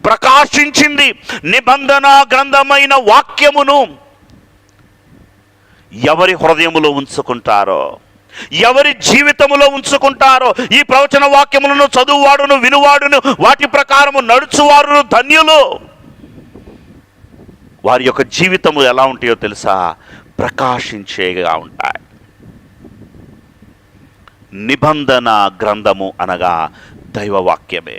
ప్రకాశించింది. నిబంధన గ్రంథమైన వాక్యమును ఎవరి హృదయములో ఉంచుకుంటారో, ఎవరి జీవితములో ఉంచుకుంటారో, ఈ ప్రవచన వాక్యములను చదువువాడును వినువాడును వాటి ప్రకారము నడుచువారును ధన్యులు. వారి యొక్క జీవితము ఎలా ఉంటాయో తెలుసా? ప్రకాశించేగా ఉంటాయి. నిబంధన గ్రంథము అనగా దైవవాక్యమే.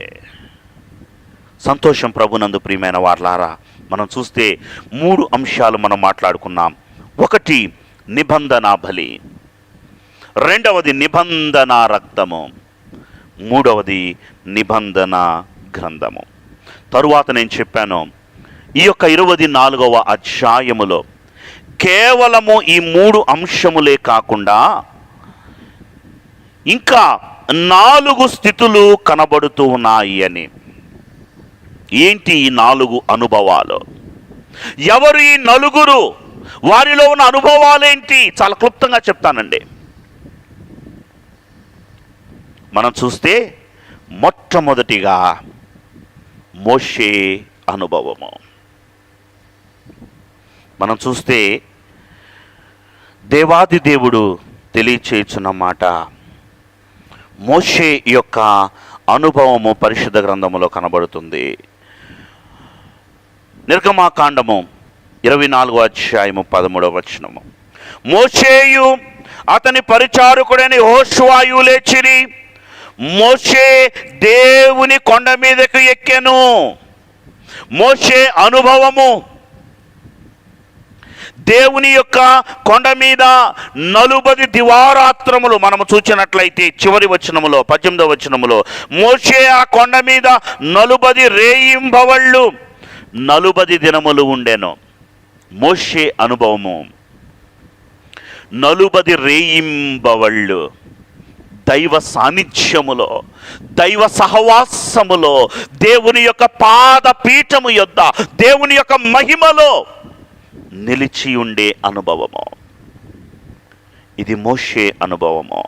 సంతోషం ప్రభునందు ప్రియమైన వారలారా, మనం చూస్తే 3 అంశాలు మనం మాట్లాడుకున్నాం. 1 నిబంధన బలి, 2వది నిబంధన రక్తము, 3వది నిబంధన గ్రంథము. తరువాత నేను చెప్పాను, ఈ యొక్క 24వ అధ్యాయములో కేవలము ఈ 3 అంశములే కాకుండా ఇంకా 4 స్థితులు కనబడుతూ ఉన్నాయి అని. ఏంటి ఈ 4 అనుభవాలు? ఎవరు ఈ 4? వారిలో ఉన్న అనుభవాలేంటి? చాలా క్లుప్తంగా చెప్తానండి. మనం చూస్తే మొట్టమొదటిగా మోషే అనుభవము. మనం చూస్తే దేవాది దేవుడు తెలియచేయుచున్న మాట, మోషే యొక్క అనుభవము పరిశుద్ధ గ్రంథములో కనబడుతుంది. నిర్గమాకాండము 24వ అధ్యాయము 13వ వచనము. మోషేయు అతని పరిచారకుడైన యెహోషువయు లేచిరి. మోషే దేవుని కొండ మీదకు ఎక్కెను. మోషే అనుభవము, దేవుని యొక్క కొండ మీద 40 దివారాత్రములు మనము చూచినట్లయితే చివరి వచనములో 18వ వచనములో మోషే ఆ కొండ మీద 40 రేయింబవళ్ళు 40 దినములు ఉండెను. మోషే అనుభవము 40 రేయింబవళ్ళు దైవ సాన్నిధ్యములో, దైవ సహవాసములో, దేవుని యొక్క పాదపీఠము యొద్ద, దేవుని యొక్క మహిమలో నిలిచి ఉండే అనుభవము. ఇది మోషే అనుభవము.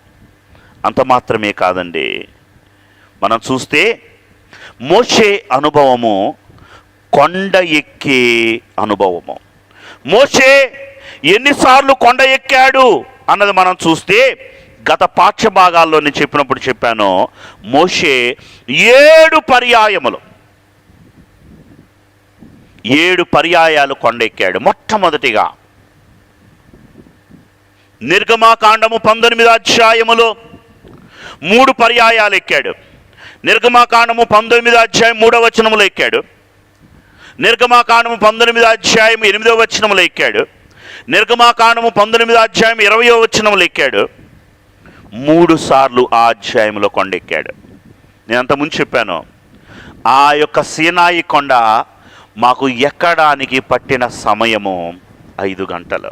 అంత మాత్రమే కాదండి, మనం చూస్తే మోషే అనుభవము కొండ ఎక్కే అనుభవము. మోషే ఎన్నిసార్లు కొండ ఎక్కాడు అన్నది మనం చూస్తే గత పాఠ్యభాగాల్లో నేను చెప్పినప్పుడు చెప్పాను, మోషే 7 పర్యాయములు 7 పర్యాయాలు కొండెక్కాడు. మొట్టమొదటిగా నిర్గమాకాండము 19వ అధ్యాయములో 3 పర్యాయాలు ఎక్కాడు. నిర్గమాకాండము 19వ అధ్యాయం 3వ వచనములో ఎక్కాడు. నిర్గమాకాండము 19వ అధ్యాయం 8వ వచనములో ఎక్కాడు. నిర్గమాకాండము 19వ అధ్యాయం 20వ వచనములో ఎక్కాడు. 3 సార్లు ఆ అధ్యాయంలో కొండెక్కాడు. నేను అంతకుముందు చెప్పాను, ఆ యొక్క సీనాయి కొండ మాకు ఎక్కడానికి పట్టిన సమయము 5 గంటలు.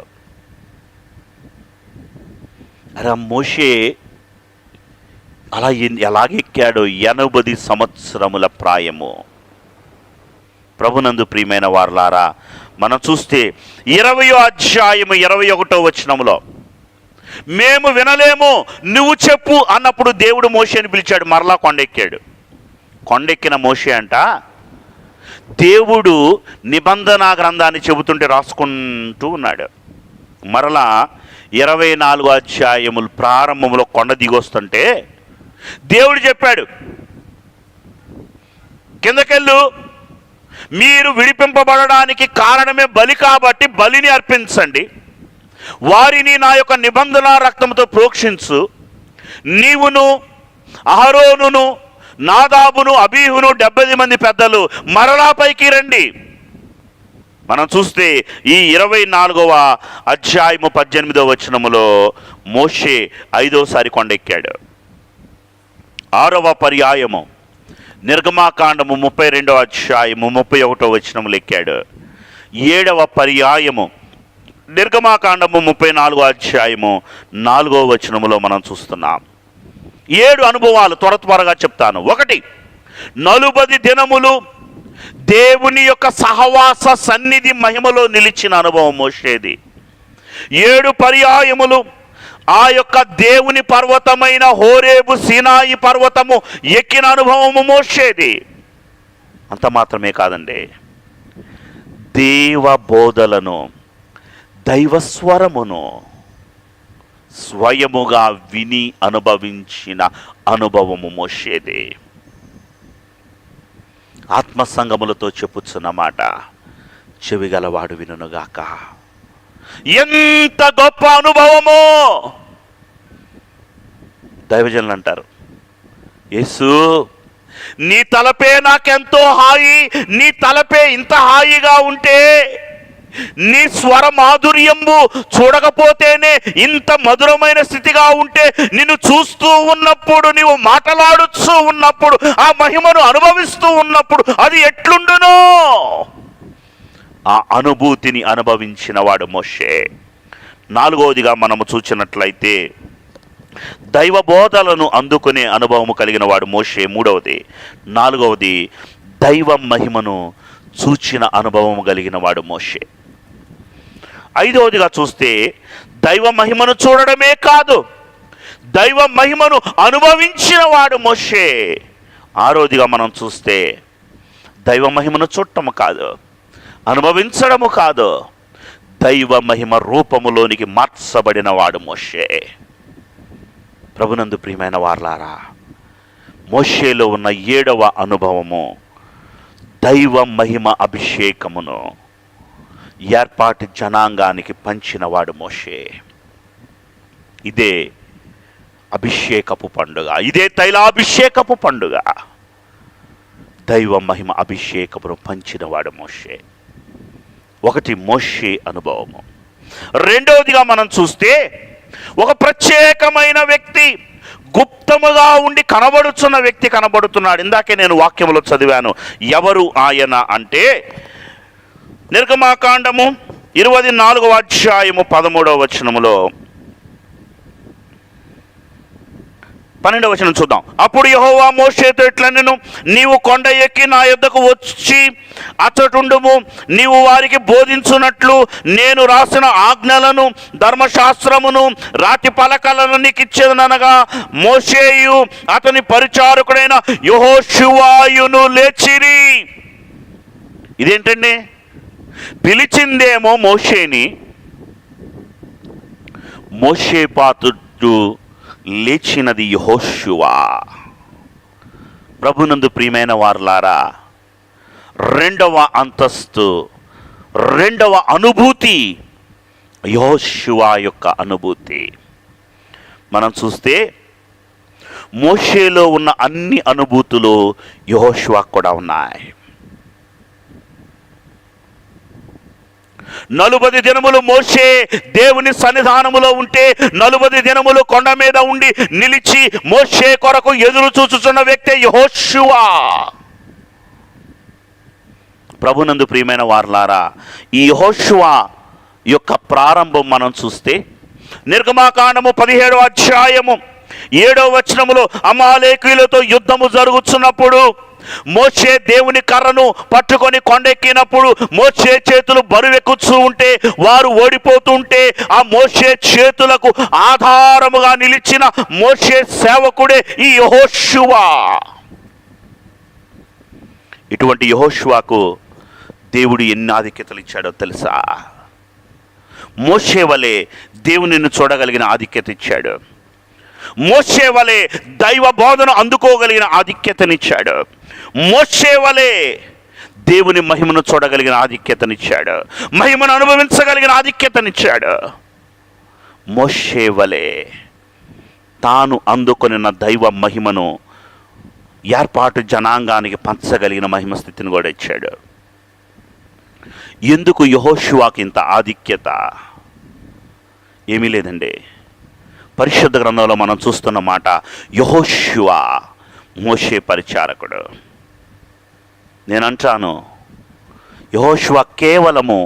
అరే మోషే అలా ఎలాగెక్కాడో 80 సంవత్సరముల ప్రాయము. ప్రభునందు ప్రియమైన వారలారా, మనం చూస్తే 20వ అధ్యాయము 21వ వచనములో మేము వినలేము, నువ్వు చెప్పు అన్నప్పుడు దేవుడు మోషేని పిలిచాడు. మరలా కొండెక్కాడు. కొండెక్కిన మోషే అంట దేవుడు నిబంధన గ్రంథాన్ని చెబుతుంటే రాసుకుంటూ ఉన్నాడు. మరలా 24వ అధ్యాయములు ప్రారంభంలో కొండ దిగొస్తుంటే దేవుడు చెప్పాడు, కిందకెళ్ళు, మీరు విడిపింపబడడానికి కారణమే బలి కాబట్టి బలిని అర్పించండి, వారిని నా యొక్క నిబంధన రక్తంతో ప్రోక్షించు, నీవును అహరోనును నాదాబును అబీహును 70 మంది పెద్దలు మరలా పైకి రండి. మనం చూస్తే ఈ 24వ అధ్యాయము 18వ వచనములో మోషే 5వసారి కొండెక్కాడు. 6వ పర్యాయము నిర్గమాకాండము 32వ అధ్యాయము 31వ వచనములు ఎక్కాడు. 7వ పర్యాయము నిర్గమాకాండము 34వ అధ్యాయము 4వ వచనములో మనం చూస్తున్నాం. 7 అనుభవాలు త్వరగా చెప్తాను. 1, 40 దినములు దేవుని యొక్క సహవాస సన్నిధి మహిమలో నిలిచిన అనుభవం మోషేది. 7 పర్యాయములు ఆ యొక్క దేవుని పర్వతమైన హోరేబు సీనాయి పర్వతము ఎక్కిన అనుభవము మోషేది. అంత మాత్రమే కాదండి, దేవ బోధలను దైవస్వరమును స్వయముగా విని అనుభవించిన అనుభవము మోషేది. ఆత్మసంగములతో చెప్పుచున్న మాట చెవిగలవాడు వినుగాక. ఎంత గొప్ప అనుభవమో! దైవజనులు అంటారు, యేసు నీ తలపే నాకెంతో హాయి, నీ తలపే ఇంత హాయిగా ఉంటే, నీ స్వర మాధుర్యము చూడకపోతేనే ఇంత మధురమైన స్థితిగా ఉంటే, నిన్ను చూస్తూ ఉన్నప్పుడు, నీవు మాట్లాడుతూ ఉన్నప్పుడు, ఆ మహిమను అనుభవిస్తూ ఉన్నప్పుడు అది ఎట్లుండునో ఆ అనుభూతిని అనుభవించిన వాడు మోషే. 4వదిగా మనము చూచినట్లయితే దైవ బోధలను అందుకునే అనుభవము కలిగిన వాడు మోషే 3వది. 4వది దైవ మహిమను చూచిన అనుభవము కలిగిన వాడు మోషే. 5వదిగా చూస్తే దైవ మహిమను చూడడమే కాదు, దైవ మహిమను అనుభవించిన వాడు మోషే. 6వదిగా మనం చూస్తే దైవ మహిమను చూడటము కాదు, అనుభవించడము కాదు, దైవ మహిమ రూపములోనికి మార్చబడిన వాడు మోషే. ప్రభునందు ప్రియమైన వారలారా, మోషేలో ఉన్న 7వ అనుభవము దైవ మహిమ అభిషేకమును ఏర్పాటు జనాంగానికి పంచినవాడు మోషే. ఇదే అభిషేకపు పండుగ, ఇదే తైలాభిషేకపు పండుగ. దైవ మహిమ అభిషేకమును పంచినవాడు మోషే. 1 మోషే అనుభవము. 2వదిగా మనం చూస్తే ఒక ప్రత్యేకమైన వ్యక్తి, గుప్తముగా ఉండి కనబడుతున్న వ్యక్తి కనబడుతున్నాడు. ఇందాకే నేను వాక్యములో చదివాను. ఎవరు ఆయన అంటే, నిర్గమాకాండము 24వ అధ్యాయము 13వ వచనములో 12వ వచనం చూద్దాం. అప్పుడు యెహోవా మోషేతో ఇట్లనెను, నీవు కొండ ఎక్కి నా యొద్దకు వచ్చి అచ్చటుండుము. నీవు వారికి బోధించున్నట్లు నేను రాసిన ఆజ్ఞలను ధర్మశాస్త్రమును రాతి పలకలను నీకు ఇచ్చేదనగా మోషేయు అతని పరిచారకుడైన యెహోషువాయును లేచిరి. ఇదేంటండి? పిలిచిందేమో మోషేని, మోషే పాత్రుడు లేచినది యెహోషువ. ప్రభునందు ప్రియమైన వారలారా, 2వ అంతస్తు, 2వ అనుభూతి యెహోషువ యొక్క అనుభూతి. మనం చూస్తే మోషేలో ఉన్న అన్ని అనుభూతులు యెహోషువ కూడా ఉన్నాయి. 40 దినములు మోషే దేవుని సన్నిధానములో ఉంటే, 40 దినములు కొండ మీద ఉండి నిలిచి మోషే కొరకు ఎదురు చూచుచున్న వ్యక్తి యెహోషువ. ప్రభునందు ప్రియమైన వారలారా, ఈ యెహోషువ యొక్క ప్రారంభం మనం చూస్తే నిర్గమాకాండము 17వ అధ్యాయము 7వ వచనములో అమాలేకీయులతో యుద్ధము జరుగుతున్నప్పుడు మోషే దేవుని కర్రను పట్టుకొని కొండెక్కినప్పుడు మోషే చేతులు బరువెక్కుతూ ఉంటే, వారు ఓడిపోతుంటే, ఆ మోషే చేతులకు ఆధారముగా నిలిచిన మోషే సేవకుడే ఈ యెహోషువ. ఇటువంటి యెహోషువకు దేవుడు ఎన్ని ఆధిక్యతలు ఇచ్చాడో తెలుసా? మోషే వలె దేవునిని చూడగలిగిన ఆధిక్యత ఇచ్చాడు. మోషే వలె దైవ బోధన అందుకోగలిగిన ఆధిక్యతనిచ్చాడు. మోషే వలె దేవుని మహిమను చూడగలిగిన ఆధిక్యతనిచ్చాడు. మహిమను అనుభవించగలిగిన ఆధిక్యతనిచ్చాడు. మోషే వలె తాను అందుకొనిన దైవ మహిమను ఏర్పాటు జనాంగానికి పంచగలిగిన మహిమ స్థితిని కూడా ఇచ్చాడు. ఎందుకు యెహోషువాకి ఇంత ఆధిక్యత? ఏమీ లేదండి. పరిశుద్ధ గ్రంథంలో మనం చూస్తున్న మాట, యెహోషువ మోషే పరిచారకుడు. నేనంటాను, యెహోషువ కేవలము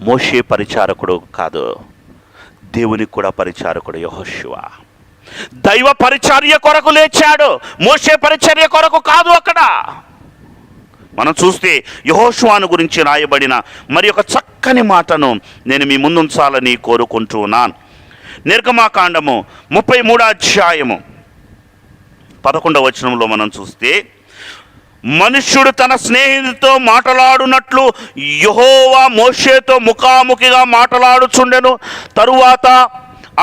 మోషే పరిచారకుడు కాదు, దేవునికి కూడా పరిచారకుడు యెహోషువ. దైవ పరిచర్య కొరకు లేచాడు, మోషే పరిచర్య కొరకు కాదు. అక్కడ మనం చూస్తే యెహోషువను గురించి రాయబడిన మరి ఒక చక్కని మాటను నేను మీ ముందుంచాలని కోరుకుంటున్నాను. నిర్గమాకాండము 33వ అధ్యాయము 11వ వచనంలో మనం చూస్తే, మనుష్యుడు తన స్నేహితుడితో మాట్లాడునట్లు యెహోవా మోషేతో ముఖాముఖిగా మాట్లాడుచుండెను. తరువాత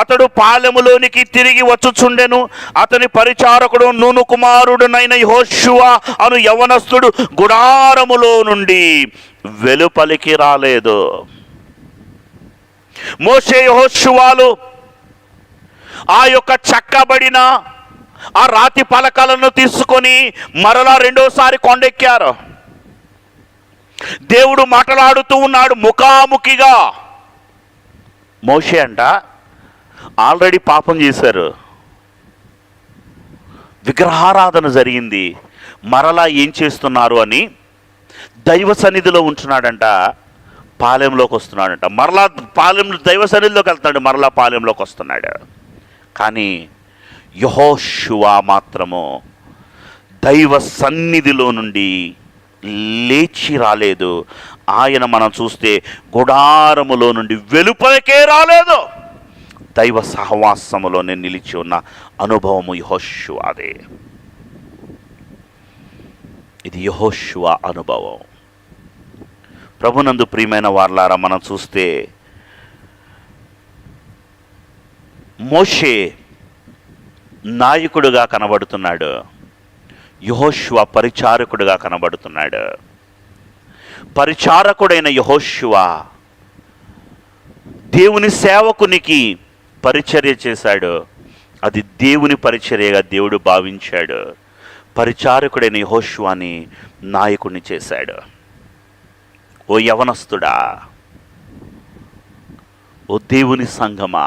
అతడు పాలెములోనికి తిరిగి వచ్చుచుండెను. అతని పరిచారకుడు నూను కుమారుడునైన యెహోషువ అను యవనస్తుడు గుడారములో నుండి వెలుపలికి రాలేదు. మోషే యెహోషువలు ఆ యొక్క చెక్కబడిన ఆ రాతి పలకలను తీసుకొని మరలా రెండోసారి కొండెక్కారు. దేవుడు మాట్లాడుతూ ఉన్నాడు ముఖాముఖిగా. మోషే అంట ఆల్రెడీ పాపం చేశారు, విగ్రహారాధన జరిగింది, మరలా ఏం చేస్తున్నారు అని దైవ సన్నిధిలో ఉంటున్నాడంట. పాలెంలోకి వస్తున్నాడంట, మరలా దైవ సన్నిధిలోకి వెళ్తున్నాడు, మరలా పాలెంలోకి వస్తున్నాడు. కానీ యెహోషువ మాత్రము దైవ సన్నిధిలో నుండి లేచి రాలేదు. ఆయన మనం చూస్తే గుడారములో నుండి వెలుపలికే రాలేదు. దైవ సహవాసములోనే నిలిచి ఉన్న అనుభవము యెహోషువదే. ఇది యెహోషువ అనుభవం. ప్రభునందు ప్రియమైన వారలారా, మనం చూస్తే మోషే నాయకుడుగా కనబడుతున్నాడు, యెహోషువ పరిచారకుడుగా కనబడుతున్నాడు. పరిచారకుడైన యెహోషువ దేవుని సేవకునికి పరిచర్య చేశాడు. అది దేవుని పరిచర్యగా దేవుడు భావించాడు. పరిచారకుడైన యెహోషువని నాయకుడిని చేశాడు. ఓ యవనస్తుడా, ఓ దేవుని సంఘమా,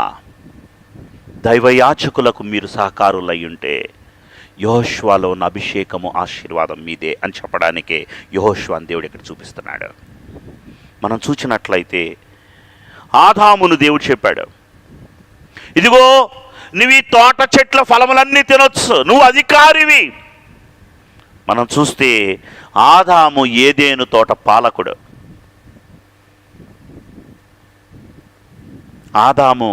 దైవయాచకులకు మీరు సహకారులై ఉంటే యెహోషువలో ఉన్న అభిషేకము ఆశీర్వాదం మీదే అని చెప్పడానికే యెహోషువని దేవుడు ఇక్కడ చూపిస్తున్నాడు. మనం చూసినట్లయితే ఆదామును దేవుడు చెప్పాడు, ఇదిగో నువ్వు ఈ తోట చెట్ల ఫలములన్నీ తినొచ్చు, నువ్వు అధికారివి. మనం చూస్తే ఆదాము ఏదేను తోట పాలకుడు. ఆదాము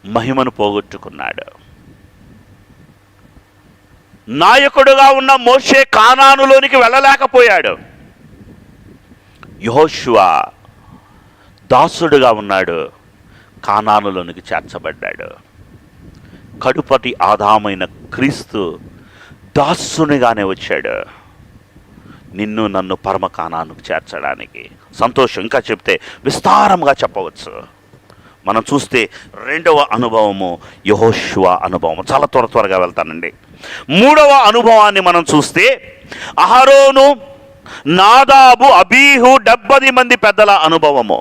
మహిమను పోగొట్టుకున్నాడు. నాయకుడుగా ఉన్న మోషే కానానులోనికి వెళ్ళలేకపోయాడు. యెహోషువ దాసుడుగా ఉన్నాడు, కానానులోనికి చేర్చబడ్డాడు. కడుపటి ఆదామైన క్రీస్తు దాసునిగానే వచ్చాడు, నిన్ను నన్ను పరమ కానానుకు చేర్చడానికి. సంతోషం. ఇంకా చెప్తే విస్తారంగా చెప్పవచ్చు. మనం చూస్తే రెండవ అనుభవము యెహోషువ అనుభవము. చాలా త్వరగా వెళ్తానండి. మూడవ అనుభవాన్ని మనం చూస్తే అహరోను, నాదాబు, అబీహు 70 మంది పెద్దల అనుభవము.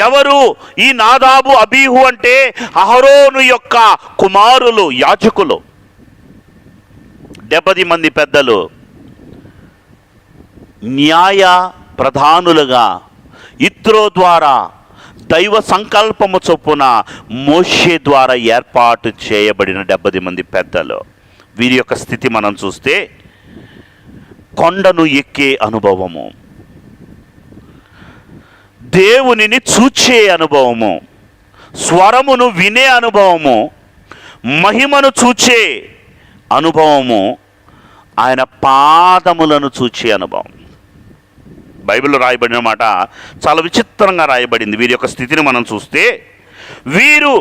ఎవరు ఈ నాదాబు, అబీహు అంటే అహరోను యొక్క కుమారులు, యాజకులు. 70 మంది పెద్దలు న్యాయ ప్రధానులుగా ఇత్రో ద్వారా దైవ సంకల్పము చొప్పున మోషే ద్వారా ఏర్పాటు చేయబడిన 70 మంది పెద్దలు. వీరి యొక్క స్థితి మనం చూస్తే కొండను ఎక్కే అనుభవము, దేవునిని చూచే అనుభవము, స్వరమును వినే అనుభవము, మహిమను చూచే అనుభవము, ఆయన పాదములను చూచే అనుభవం. బైబిల్లో రాయబడిన మాట చాలా విచిత్రంగా రాయబడింది. వీరి యొక్క స్థితిని మనం చూస్తే వీరు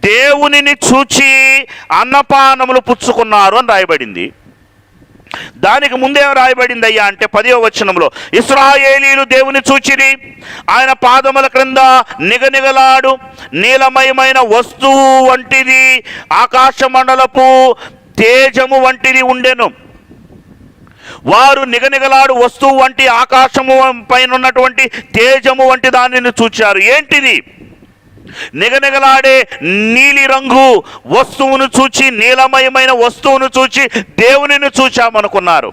దేవునిని చూచి అన్నపానములు పుచ్చుకున్నారు అని రాయబడింది. దానికి ముందే రాయబడింది అయ్యా అంటే 10వ వచనంలో, ఇశ్రాయేలీయులు దేవుని చూచిరి, ఆయన పాదముల క్రింద నిగనిగలాడు నీలమయమైన వస్తువు వంటిది, ఆకాశ మండలపు తేజము వంటిది ఉండెను. వారు నిగనిగలాడు వస్తువు వంటి ఆకాశము పైన ఉన్నటువంటి తేజము వంటి దానిని చూచారు. ఏంటిది? నిగనిగలాడే నీలి రంగు వస్తువును చూచి, నీలమయమైన వస్తువును చూచి దేవునిని చూచామనుకున్నారు.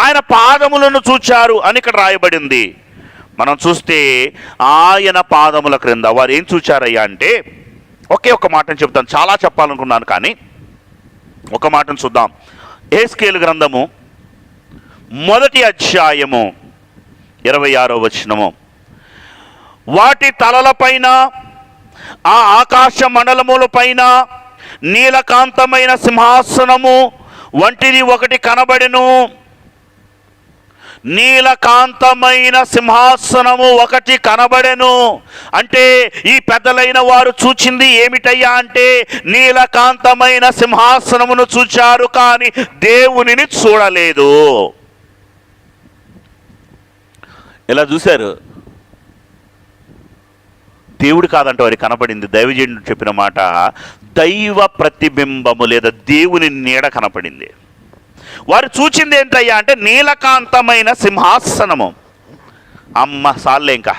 ఆయన పాదములను చూచారు అని ఇక్కడ రాయబడింది. మనం చూస్తే ఆయన పాదముల క్రింద వారు ఏం చూచారయ్యా అంటే, ఒకే ఒక మాటను చెప్తాను, చాలా చెప్పాలనుకున్నాను కానీ ఒక మాటను చూద్దాం. యెహెజ్కేలు గ్రంథము 1వ అధ్యాయము 26వ వచనము, వాటి తలలపైన ఆ ఆకాశ మండలములపైన నీలకాంతమైన సింహాసనము వంటిది ఒకటి కనబడెను. నీలకాంతమైన సింహాసనము ఒకటి కనబడెను అంటే ఈ పెద్దలైన వారు చూచింది ఏమిటయ్యా అంటే నీలకాంతమైన సింహాసనమును చూచారు, కానీ దేవునిని చూడలేదు. ఇలా చూశారు. దేవుడు కాదంట వారికి కనపడింది. దైవజనుడు చెప్పిన మాట, దైవ ప్రతిబింబము లేదా దేవుని నీడ కనపడింది. వారు చూచింది ఏంటయ్యా అంటే నీలకాంతమైన సింహాసనము. అమ్మ సార్లే, ఇంకా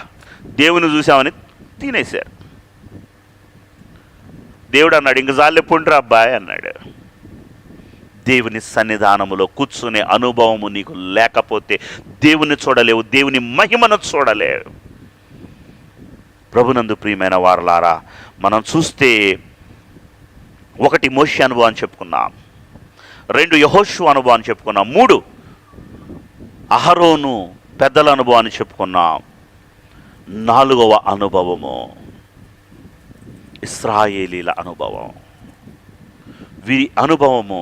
దేవుని చూసామని తినేశారు. దేవుడు అన్నాడు, ఇంక సార్లు ఎప్పుడురా అబ్బాయి అన్నాడు. దేవుని సన్నిధానములో కూర్చునే అనుభవము నీకు లేకపోతే దేవుని చూడలేవు, దేవుని మహిమను చూడలేవు. ప్రభునందు ప్రియమైన వారలారా, మనం చూస్తే 1 మోషే అనుభవాన్ని చెప్పుకున్నాం, 2 యెహోషువ అనుభవాన్ని చెప్పుకున్నాం, 3 అహరోను పెద్దల అనుభవాన్ని చెప్పుకున్నాం, 4వ అనుభవము ఇశ్రాయేలీల అనుభవం. వీరి అనుభవము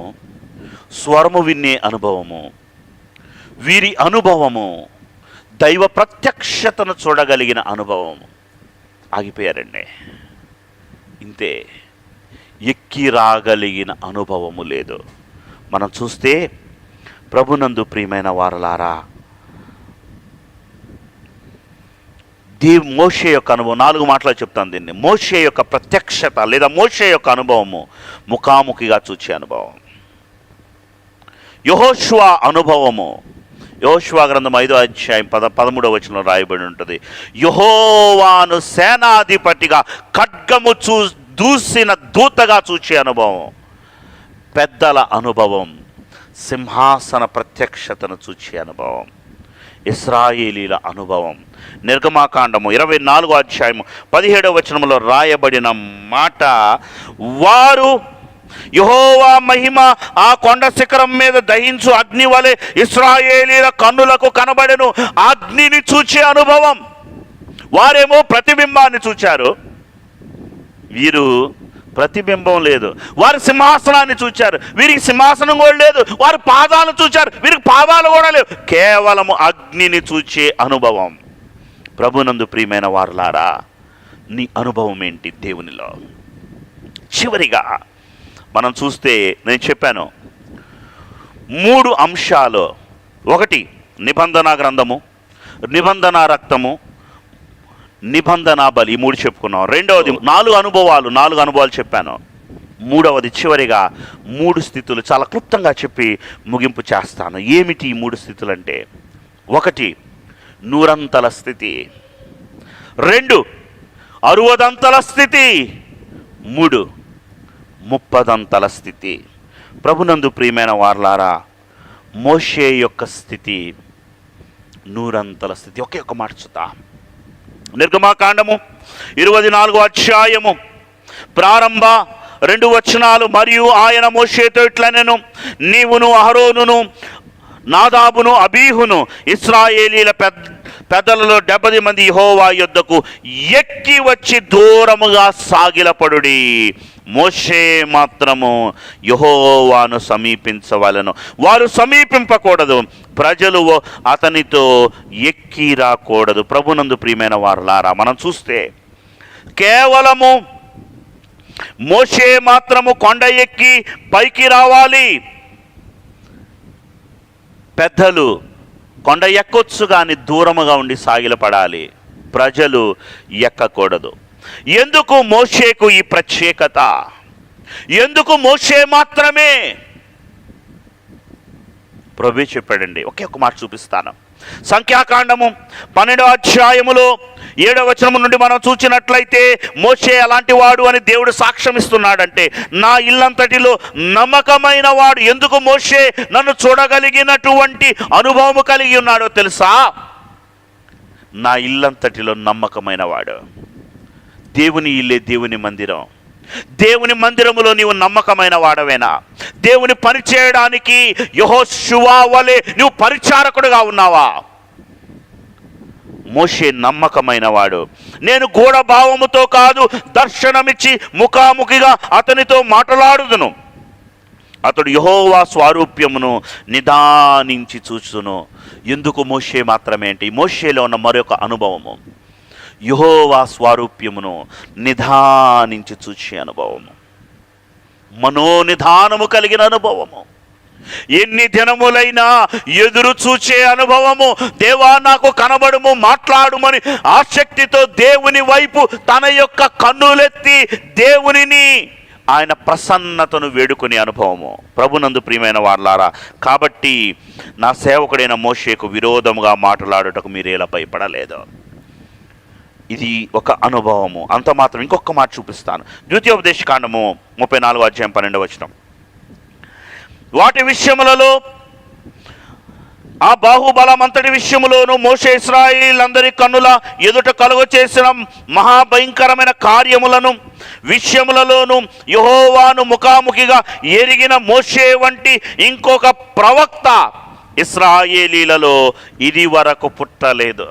స్వరము వినే అనుభవము. వీరి అనుభవము దైవ ప్రత్యక్షతను చూడగలిగిన అనుభవము. ఆగిపోయారండి, ఇంతే. ఎక్కి రాగలిగిన అనుభవము లేదు. మనం చూస్తే ప్రభునందు ప్రియమైన వారలారా, మోషే యొక్క అనుభవం 4 మాటలు చెప్తాను దీన్ని. మోషే యొక్క ప్రత్యక్షత లేదా మోషే యొక్క అనుభవము ముఖాముఖిగా చూచే అనుభవం. యెహోషువ అనుభవము, యెహోషువ గ్రంథం 5వ అధ్యాయం 13వ వచనంలో రాయబడి ఉంటుంది, యెహోవాను సేనాధిపతిగా ఖడ్గము దూసిన దూతగా చూచే అనుభవం. పెద్దల అనుభవం సింహాసన ప్రత్యక్షతను చూచే అనుభవం. ఇశ్రాయేలీల అనుభవం నిర్గమాకాండము 24వ అధ్యాయము 17వ వచనంలో రాయబడిన మాట, వారు యెహోవా మహిమ ఆ కొండ శిఖరం మీద దహించు అగ్ని వలె ఇశ్రాయేలీల కన్నులకు కనబడెను. అగ్నిని చూచే అనుభవం. వారేమో ప్రతిబింబాన్ని చూచారు, వీరు ప్రతిబింబం లేదు. వారు సింహాసనాన్ని చూచారు, వీరికి సింహాసనం కూడా లేదు. వారు పాదాలను చూచారు, వీరికి పాదాలు కూడా లేవు. కేవలము అగ్నిని చూచే అనుభవం. ప్రభునందు ప్రియమైన వారులారా, నీ అనుభవం ఏంటి దేవునిలో? చివరిగా మనం చూస్తే, నేను చెప్పాను 3 అంశాలు. 1 నిబంధన గ్రంథము, నిబంధన రక్తము, నిబంధన బలి, 3 చెప్పుకున్నాం. 2వది 4 అనుభవాలు చెప్పాను. 3వది చివరిగా 3 స్థితులు చాలా క్లుప్తంగా చెప్పి ముగింపు చేస్తాను. ఏమిటి ఈ 3 స్థితులు అంటే, 1 100 స్థితి, 2 60 స్థితి, 3 30 స్థితి. ప్రభునందు ప్రియమైన వారలారా, మోషే యొక్క స్థితి 100 స్థితి. ఒకే ఒక మాట చూద్దాం. నిర్గమాకాండము 24వ అధ్యాయము ప్రారంభ 2 వచనాలు, మరియు ఆయన మోషేతో ఇట్లనెను, నీవును అహరోనును నాదాబును అబీహును ఇశ్రాయేలీల పెద్దలలో 70 మంది యెహోవా యొద్దకు ఎక్కి వచ్చి దూరముగా సాగిలపడుడి. మోషే మాత్రము యెహోవాను సమీపించవలెను, వారు సమీపింపకూడదు. ప్రజలు అతనితో ఎక్కి రాకూడదు. ప్రభునందు ప్రియమైన వారలారా, మనం చూస్తే కేవలము మోషే మాత్రము కొండ ఎక్కి పైకి రావాలి. పెద్దలు కొండ ఎక్కొచ్చు కానీ దూరముగా ఉండి సాగిలపడాలి, ప్రజలు ఎక్కకూడదు. ఎందుకు మోషేకు ఈ ప్రత్యేకత? ఎందుకు మోషే మాత్రమే? ప్రభువే చెప్పాడండి. ఒకే ఒక మాట చూపిస్తాను. సంఖ్యాకాండము 12వ అధ్యాయములో 7వ వచనము నుండి మనం చూసినట్లయితే మోషే అలాంటి వాడు అని దేవుడు సాక్ష్యం ఇస్తున్నాడంటే, నా ఇల్లంతటిలో నమ్మకమైన వాడు. ఎందుకు మోషే నన్ను చూడగలిగినటువంటి అనుభవము కలిగి ఉన్నాడో తెలుసా? నా ఇల్లంతటిలో నమ్మకమైన వాడు. దేవుని ఇల్లే దేవుని మందిరం. దేవుని మందిరములో నీవు నమ్మకమైన వాడవేనా? దేవుని పని చేయడానికి యెహోషువ వలె నువ్వు పరిచారకుడుగా ఉన్నావా? మోషే నమ్మకమైన వాడు. నేను గూఢభావముతో కాదు, దర్శనమిచ్చి ముఖాముఖిగా అతనితో మాట్లాడుదును. అతడు యెహోవా స్వారూప్యమును నిదానించి చూచును. ఎందుకు మోషే మాత్రమే అంటే, మోషేలో ఉన్న మరొక అనుభవము, యెహోవా స్వారూప్యమును నిదానించి చూచే అనుభవము, మనోనిధానము కలిగిన అనుభవము, ఎన్ని దినములైనా ఎదురు చూచే అనుభవము. దేవా నాకు కనబడుము, మాట్లాడుమని ఆసక్తితో దేవుని వైపు తన యొక్క కన్నులెత్తి దేవునిని, ఆయన ప్రసన్నతను వేడుకునే అనుభవము. ప్రభునందు ప్రియమైన వారలారా, కాబట్టి నా సేవకుడైన మోషేకు విరోధముగా మాట్లాడుటకు మీరేలా భయపడలేదు. ఇది ఒక అనుభవము, అంత మాత్రం. ఇంకొక మాట చూపిస్తాను. ద్వితీయోపదేశకాండము 34వ అధ్యాయం 12వ వచనం. వాటి విషయములలో, ఆ బాహుబలమంతటి విషయములోను మోషే ఇశ్రాయేలీయులందరి కన్నుల ఎదుట కలుగ చేసిన మహాభయంకరమైన కార్యములను విషయములలోను యెహోవాను ముఖాముఖిగా ఎరిగిన మోషే వంటి ఇంకొక ప్రవక్త ఇశ్రాయేలీలలో ఇది వరకు పుట్టలేదు.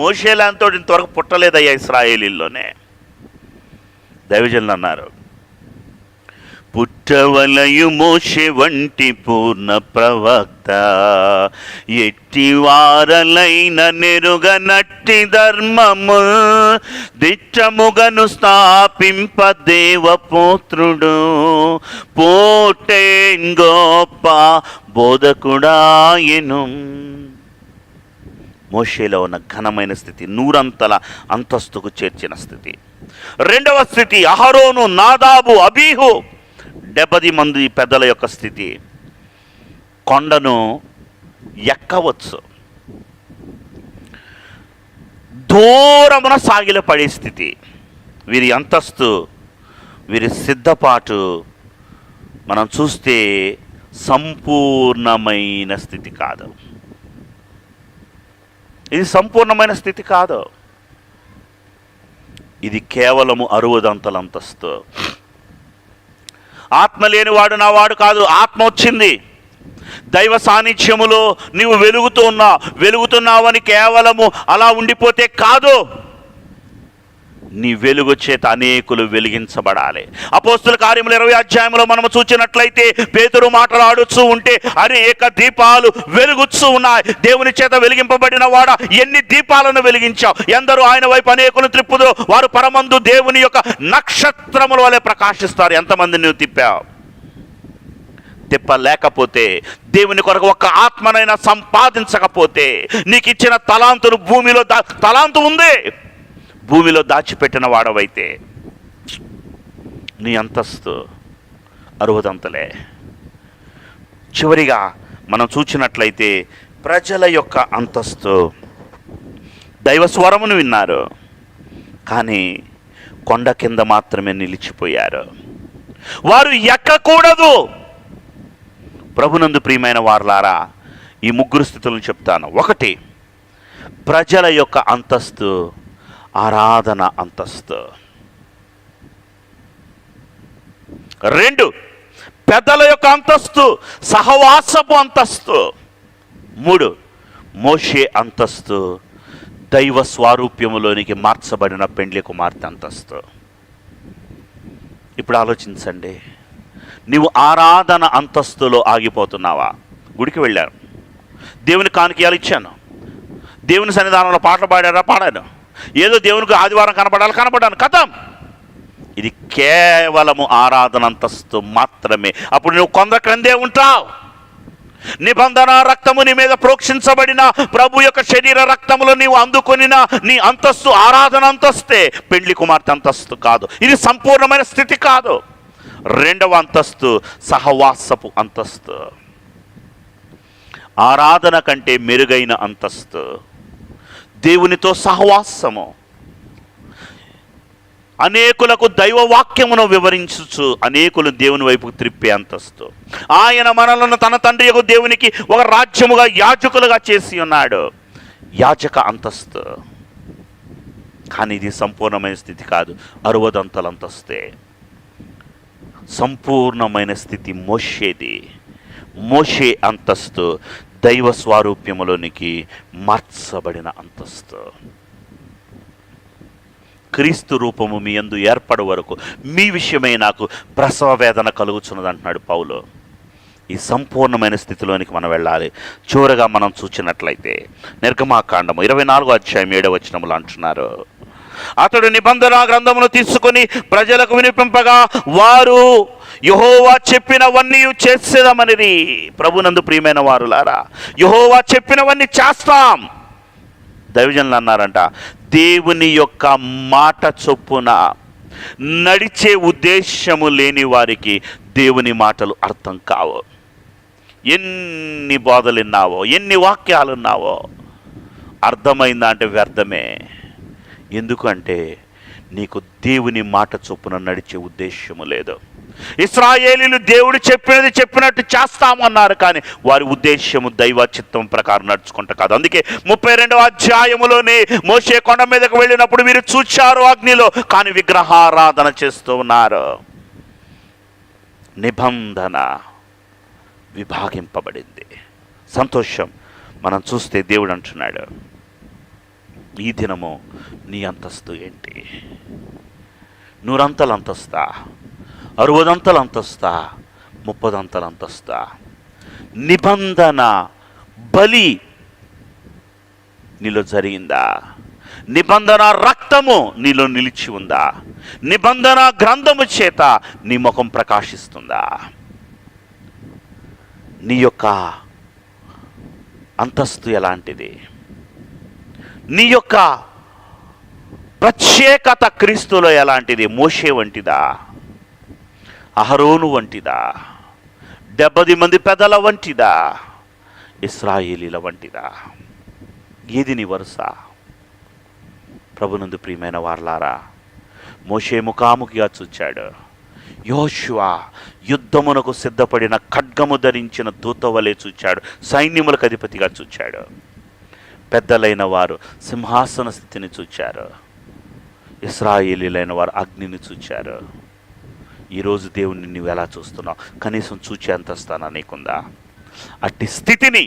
మోషేలాంతో ఇంతవరకు పుట్టలేదయ్యా ఇశ్రాయేలీల్లోనే. దైవజనులు అన్నారు, పుట్టవలయు మోషే వంటి పూర్ణ ప్రవక్త, ఎట్టి వారలైన నెరుగనట్టి ధర్మము దిట్టముగను స్థాపింప దేవపుత్రుడు, పోటేన్ గొప్ప బోధకుడాయెను. మోషేలో ఉన్న ఘనమైన స్థితి, నూరంతల అంతస్తుకు చేర్చిన స్థితి. రెండవ స్థితి, అహరోను, నాదాబు, అబీహు 70 మంది పెద్దల యొక్క స్థితి. కొండను ఎక్కవచ్చు, దూరమున సాగిలపడే స్థితి. వీరి అంతస్తు, వీరి సిద్ధపాటు మనం చూస్తే సంపూర్ణమైన స్థితి కాదు. ఇది సంపూర్ణమైన స్థితి కాదు. ఇది కేవలము 60 అంతస్తు. ఆత్మ లేనివాడు నా వాడు కాదు. ఆత్మ వచ్చింది. దైవ సాన్నిధ్యములో నీవు వెలుగుతున్నావని కేవలము అలా ఉండిపోతే కాదు. నీ వెలుగు చేత అనేకులు వెలిగించబడాలి. అపోస్తుల కార్యములు 20వ అధ్యాయంలో మనము చూసినట్లయితే పేతురు మాట్లాడుతూ ఉంటే అనేక దీపాలు వెలుగుతూ ఉన్నాయి. దేవుని చేత వెలిగింపబడిన వాడ, ఎన్ని దీపాలను వెలిగించావు, ఎందరూ ఆయన వైపు అనేకులు త్రిప్పుదు, వారు పరమందు దేవుని యొక్క నక్షత్రముల వలె ప్రకాశిస్తారు. ఎంతమంది నువ్వు తిప్పావు? తిప్పలేకపోతే, దేవుని కొరకు ఒక్క ఆత్మనైనా సంపాదించకపోతే, నీకు ఇచ్చిన తలాంతును భూమిలో తలాంతు ఉంది, భూమిలో దాచిపెట్టిన వాడవైతే నీ అంతస్తు 60 అంతలే. చివరిగా మనం చూసినట్లయితే ప్రజల యొక్క అంతస్తు, దైవ స్వరమును విన్నారు కానీ కొండ కింద మాత్రమే నిలిచిపోయారు. వారు ఎక్కకూడదు. ప్రభునందు ప్రియమైన వారలారా, ఈ 3 స్థితులను చెప్తాను. 1, ప్రజల యొక్క అంతస్తు, ఆరాధన అంతస్తు. 2, పెద్దల యొక్క అంతస్తు, సహవాసపు అంతస్తు. 3, మోషే అంతస్తు, దైవ స్వారూప్యములోనికి మార్చబడిన పెండ్లి కుమార్తె అంతస్తు. ఇప్పుడు ఆలోచించండి, నీవు ఆరాధన అంతస్తులో ఆగిపోతున్నావా? గుడికి వెళ్ళాను, దేవుని కానుకయాలు ఇచ్చాను, దేవుని సన్నిధానంలో పాటలు పాడాను, ఏదో దేవునికి ఆదివారం కనపడాను, కథం. ఇది కేవలము ఆరాధన అంతస్తు మాత్రమే. అప్పుడు నువ్వు కొండ క్రిందే ఉంటావు. నిబంధన రక్తము నీ మీద ప్రోక్షించబడిన ప్రభు యొక్క శరీర రక్తములో నీవు అందుకొనిన నీ అంతస్తు ఆరాధన అంతస్తే పెండ్లి కుమార్తె అంతస్తు కాదు. ఇది సంపూర్ణమైన స్థితి కాదు. రెండవ అంతస్తు సహవాసపు అంతస్తు, ఆరాధన కంటే మెరుగైన అంతస్తు, దేవునితో సహవాసము, అనేకులకు దైవ వాక్యమును వివరించుచు అనేకులు దేవుని వైపుకు త్రిప్పే అంతస్తు. ఆయన మనలను తన తండ్రి యొక్క దేవునికి ఒక రాజ్యముగా యాజకులుగా చేసి ఉన్నాడు, యాజక అంతస్తు. కానీ ఇది సంపూర్ణమైన స్థితి కాదు, 60 అంతస్తే. సంపూర్ణమైన స్థితి మోషేది. మోషే అంతస్తు దైవ స్వారూప్యములోనికి మార్చబడిన అంతస్తు. క్రీస్తు రూపము మీ యందు ఏర్పడు వరకు మీ విషయమై నాకు ప్రసవ వేదన కలుగుచున్నది అంటున్నాడు పౌలు. ఈ సంపూర్ణమైన స్థితిలోనికి మనం వెళ్ళాలి. చివరగా మనం చూచినట్లయితే నిర్గమాకాండము 24వ అధ్యాయం 7వ వచనములు అంటున్నారు, అతడు నిబంధన గ్రంథమును తీసుకొని ప్రజలకు వినిపింపగా వారు యెహోవా చెప్పినవన్నీ చేసేదమనిది. ప్రభునందు ప్రియమైన వారులారా, యెహోవా చెప్పినవన్నీ చేస్తాం. దైవజనులు అన్నారంట, దేవుని యొక్క మాట చొప్పున నడిచే ఉద్దేశము లేని వారికి దేవుని మాటలు అర్థం కావు. ఎన్ని బోధలు విన్నావో, ఎన్ని వాక్యాలు ఉన్నావో, అర్థమైందా అంటే వ్యర్థమే. ఎందుకంటే నీకు దేవుని మాట చొప్పున నడిచే ఉద్దేశము లేదు. ఇశ్రాయేలీయులు దేవుడు చెప్పినట్టు చేస్తామన్నారు, కానీ వారి ఉద్దేశము దైవ చిత్తం ప్రకారం నడుచుకుంటా కాదు. అందుకే 32వ అధ్యాయములోనే మోషే కొండ మీదకు వెళ్ళినప్పుడు మీరు చూచారు అగ్నిలో, కానీ విగ్రహారాధన చేస్తూ ఉన్నారు. నిబంధన విభాగింపబడింది. సంతోషం. మనం చూస్తే దేవుడు అంటున్నాడు, ఈ దినము నీ అంతస్తు ఏంటి? 100 అంతస్తా, 60 అంతస్తా, 30 అంతస్తా? నిబంధన బలి నీలో జరిగిందా? నిబంధన రక్తము నీలో నిలిచి ఉందా? నిబంధన గ్రంథము చేత నీ ముఖం ప్రకాశిస్తుందా? నీ యొక్క అంతస్తు ఎలాంటిది? నీ యొక్క ప్రత్యేకత క్రీస్తులో ఎలాంటిది? మోషే వంటిదా? అహరోను వంటిదా? 70 మంది పెద్దల వంటిదా? ఇశ్రాయేలీల వంటిదా? ఏది నీ వరుస? ప్రభునందు ప్రియమైన వారలారా, మోషే ముఖాముఖిగా చూచాడు. యోషువ యుద్ధమునకు సిద్ధపడిన ఖడ్గము ధరించిన దూత వలె చూచాడు. సైన్యములకు అధిపతిగా చూచాడు. పెద్దలైన వారు సింహాసన స్థితిని చూచారు. ఇశ్రాయేలీలైన వారు అగ్నిని చూచారు. ఈరోజు దేవుణ్ణి నువ్వు ఎలా చూస్తున్నావు? కనీసం చూచే అంతస్తానా నీకుందా? అట్టి స్థితిని,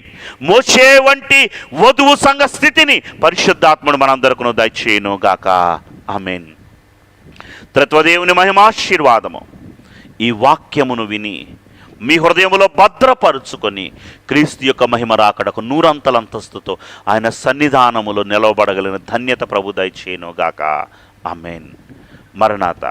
మోషే వంటి వధువు సంఘ స్థితిని పరిశుద్ధాత్ముడు మనందరికీ దయచేయును గాక. ఆమేన్. త్రిత్వదేవుని మహిమాశీర్వాదము ఈ వాక్యమును విని మీ హృదయములో భద్రపరుచుకొని క్రీస్తు యొక్క మహిమ రాకడకు 100 అంతస్తుతో ఆయన సన్నిధానములో నిలవబడగలిగిన ధన్యత ప్రభు దయచేయును గాక. ఆమేన్. మరణాత.